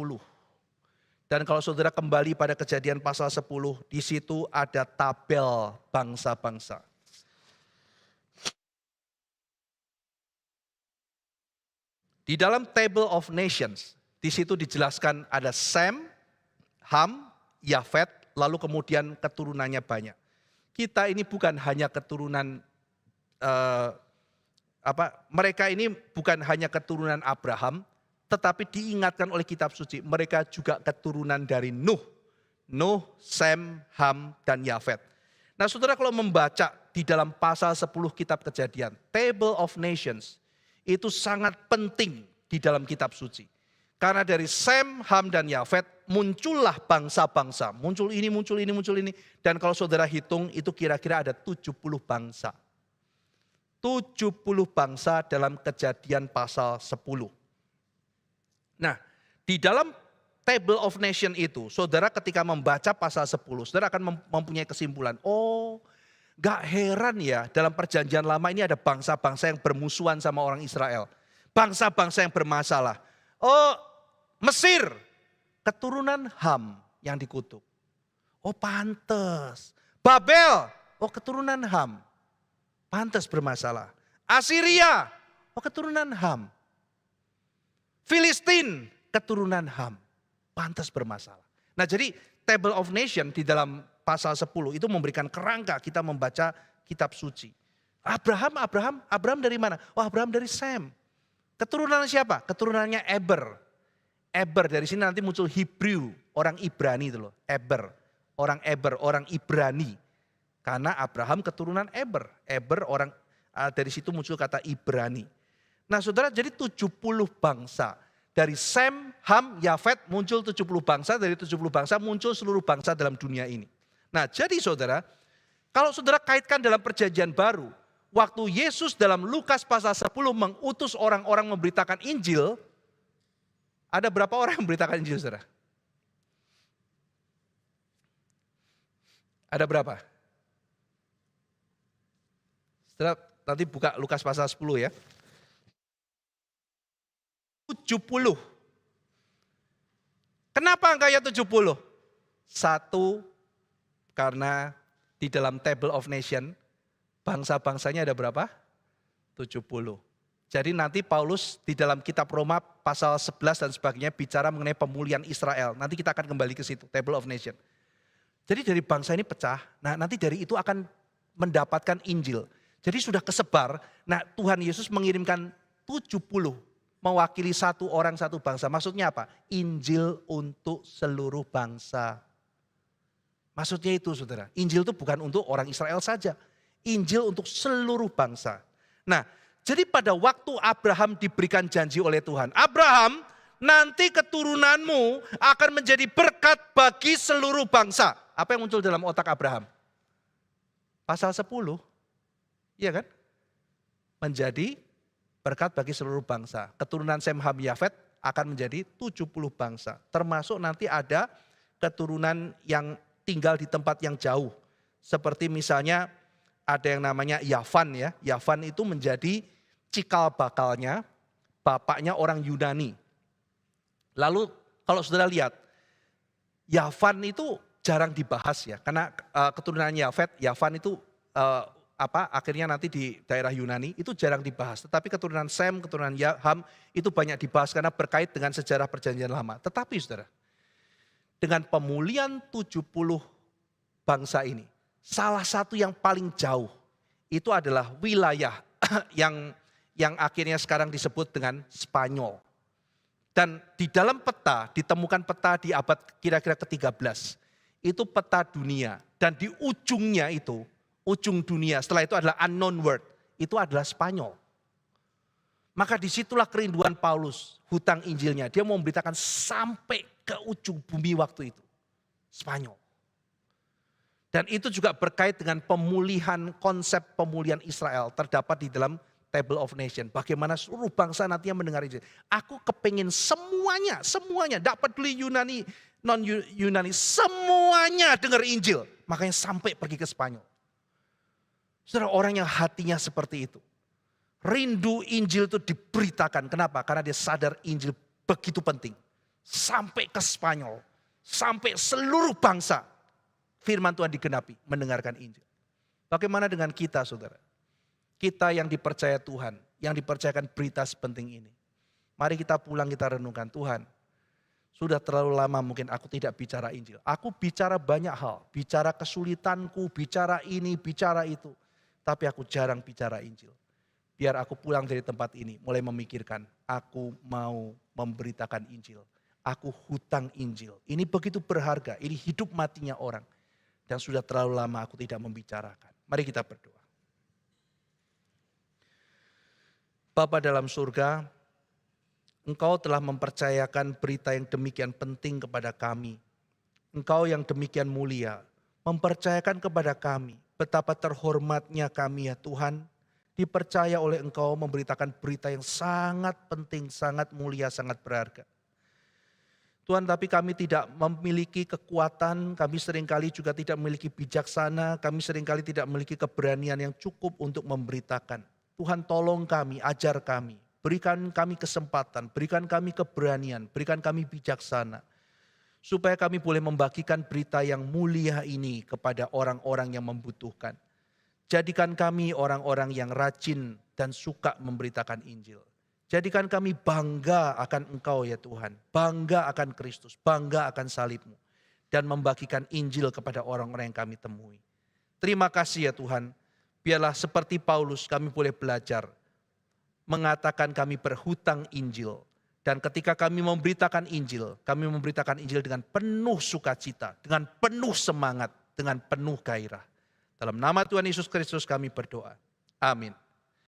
Dan kalau saudara kembali pada Kejadian pasal 10, di situ ada tabel bangsa-bangsa. Di dalam Table of Nations, di situ dijelaskan ada Sem, Ham, Yafet, lalu kemudian keturunannya banyak. Kita ini bukan hanya keturunan, mereka ini bukan hanya keturunan Abraham, tetapi diingatkan oleh kitab suci, mereka juga keturunan dari Nuh. Nuh, Sem, Ham, dan Yafet. Nah saudara kalau membaca di dalam pasal 10 kitab Kejadian, Table of Nations, itu sangat penting di dalam kitab suci. Karena dari Sem, Ham, dan Yafet muncullah bangsa-bangsa. Muncul ini, muncul ini, muncul ini. Dan kalau saudara hitung itu kira-kira ada 70 bangsa. 70 bangsa dalam Kejadian pasal 10. Nah, di dalam Table of Nation itu, saudara ketika membaca pasal 10, saudara akan mempunyai kesimpulan, oh gak heran ya dalam perjanjian lama ini ada bangsa-bangsa yang bermusuhan sama orang Israel. Bangsa-bangsa yang bermasalah. Oh Mesir, keturunan Ham yang dikutuk. Oh pantes. Babel, oh keturunan Ham. Pantes bermasalah. Assyria, oh keturunan Ham. Filistin, keturunan Ham. Pantas bermasalah. Nah jadi Table of Nation di dalam pasal 10 itu memberikan kerangka kita membaca kitab suci. Abraham dari mana? Oh Abraham dari Sem. Keturunan siapa? Keturunannya Eber. Eber dari sini nanti muncul Hebrew, orang Ibrani itu loh. Eber, orang Ibrani. Karena Abraham keturunan Eber. Eber orang dari situ muncul kata Ibrani. Nah saudara jadi 70 bangsa. Dari Sem, Ham, Yafet muncul 70 bangsa, dari 70 bangsa muncul seluruh bangsa dalam dunia ini. Nah jadi saudara, kalau saudara kaitkan dalam perjanjian baru, waktu Yesus dalam Lukas pasal 10 mengutus orang-orang memberitakan Injil, ada berapa orang yang memberitakan Injil saudara? Ada berapa? Saudara nanti buka Lukas pasal 10 ya. 70. Kenapa angkanya 70? Satu, karena di dalam Table of Nation, bangsa-bangsanya ada berapa? 70. Jadi nanti Paulus di dalam kitab Roma pasal 11 dan sebagainya bicara mengenai pemulihan Israel. Nanti kita akan kembali ke situ, Table of Nation. Jadi dari bangsa ini pecah, nah nanti dari itu akan mendapatkan Injil. Jadi sudah kesebar, nah Tuhan Yesus mengirimkan 70 mewakili satu orang satu bangsa. Maksudnya apa? Injil untuk seluruh bangsa. Maksudnya itu saudara. Injil itu bukan untuk orang Israel saja. Injil untuk seluruh bangsa. Nah jadi pada waktu Abraham diberikan janji oleh Tuhan. Abraham nanti keturunanmu akan menjadi berkat bagi seluruh bangsa. Apa yang muncul dalam otak Abraham? Pasal 10. Iya kan? Menjadi berkat bagi seluruh bangsa. Keturunan Sem, Ham, Yafet akan menjadi 70 bangsa. Termasuk nanti ada keturunan yang tinggal di tempat yang jauh. Seperti misalnya ada yang namanya Yavan ya. Yavan itu menjadi cikal bakalnya, bapaknya orang Yunani. Lalu kalau saudara lihat, Yavan itu jarang dibahas ya. Karena keturunan Yavan itu akhirnya nanti di daerah Yunani itu jarang dibahas. Tetapi keturunan Sem, keturunan Ham itu banyak dibahas karena berkait dengan sejarah perjanjian lama. Tetapi saudara, dengan pemulihan 70 bangsa ini, salah satu yang paling jauh itu adalah wilayah yang akhirnya sekarang disebut dengan Spanyol. Dan di dalam peta, ditemukan peta di abad kira-kira ke-13. Itu peta dunia. Dan di ujungnya itu, ujung dunia, setelah itu adalah unknown world, itu adalah Spanyol. Maka disitulah kerinduan Paulus, hutang Injilnya. Dia mau memberitakan sampai ke ujung bumi waktu itu. Spanyol. Dan itu juga berkait dengan pemulihan, konsep pemulihan Israel terdapat di dalam Table of Nation. Bagaimana seluruh bangsa nantinya mendengar Injil. Aku kepingin semuanya, tidak peduli Yunani, non-Yunani, semuanya dengar Injil. Makanya sampai pergi ke Spanyol. Saudara, orang yang hatinya seperti itu. Rindu Injil itu diberitakan. Kenapa? Karena dia sadar Injil begitu penting. Sampai ke Spanyol. Sampai seluruh bangsa. Firman Tuhan digenapi mendengarkan Injil. Bagaimana dengan kita saudara? Kita yang dipercaya Tuhan. Yang dipercayakan berita sepenting ini. Mari kita pulang kita renungkan. Tuhan, sudah terlalu lama mungkin aku tidak bicara Injil. Aku bicara banyak hal. Bicara kesulitanku, bicara ini, bicara itu. Tapi aku jarang bicara Injil. Biar aku pulang dari tempat ini mulai memikirkan, aku mau memberitakan Injil. Aku hutang Injil. Ini begitu berharga, ini hidup matinya orang. Dan sudah terlalu lama aku tidak membicarakan. Mari kita berdoa. Bapa dalam surga, Engkau telah mempercayakan berita yang demikian penting kepada kami. Engkau yang demikian mulia, mempercayakan kepada kami. Betapa terhormatnya kami ya Tuhan, dipercaya oleh Engkau memberitakan berita yang sangat penting, sangat mulia, sangat berharga. Tuhan, tapi kami tidak memiliki kekuatan, kami seringkali juga tidak memiliki bijaksana, kami seringkali tidak memiliki keberanian yang cukup untuk memberitakan. Tuhan, tolong kami, ajar kami, berikan kami kesempatan, berikan kami keberanian, berikan kami bijaksana, supaya kami boleh membagikan berita yang mulia ini kepada orang-orang yang membutuhkan. Jadikan kami orang-orang yang rajin dan suka memberitakan Injil. Jadikan kami bangga akan Engkau ya Tuhan, bangga akan Kristus, bangga akan salib-Mu, dan membagikan Injil kepada orang-orang yang kami temui. Terima kasih ya Tuhan, biarlah seperti Paulus kami boleh belajar, mengatakan kami berhutang Injil, dan ketika kami memberitakan Injil dengan penuh sukacita, dengan penuh semangat, dengan penuh gairah. Dalam nama Tuhan Yesus Kristus kami berdoa. Amin.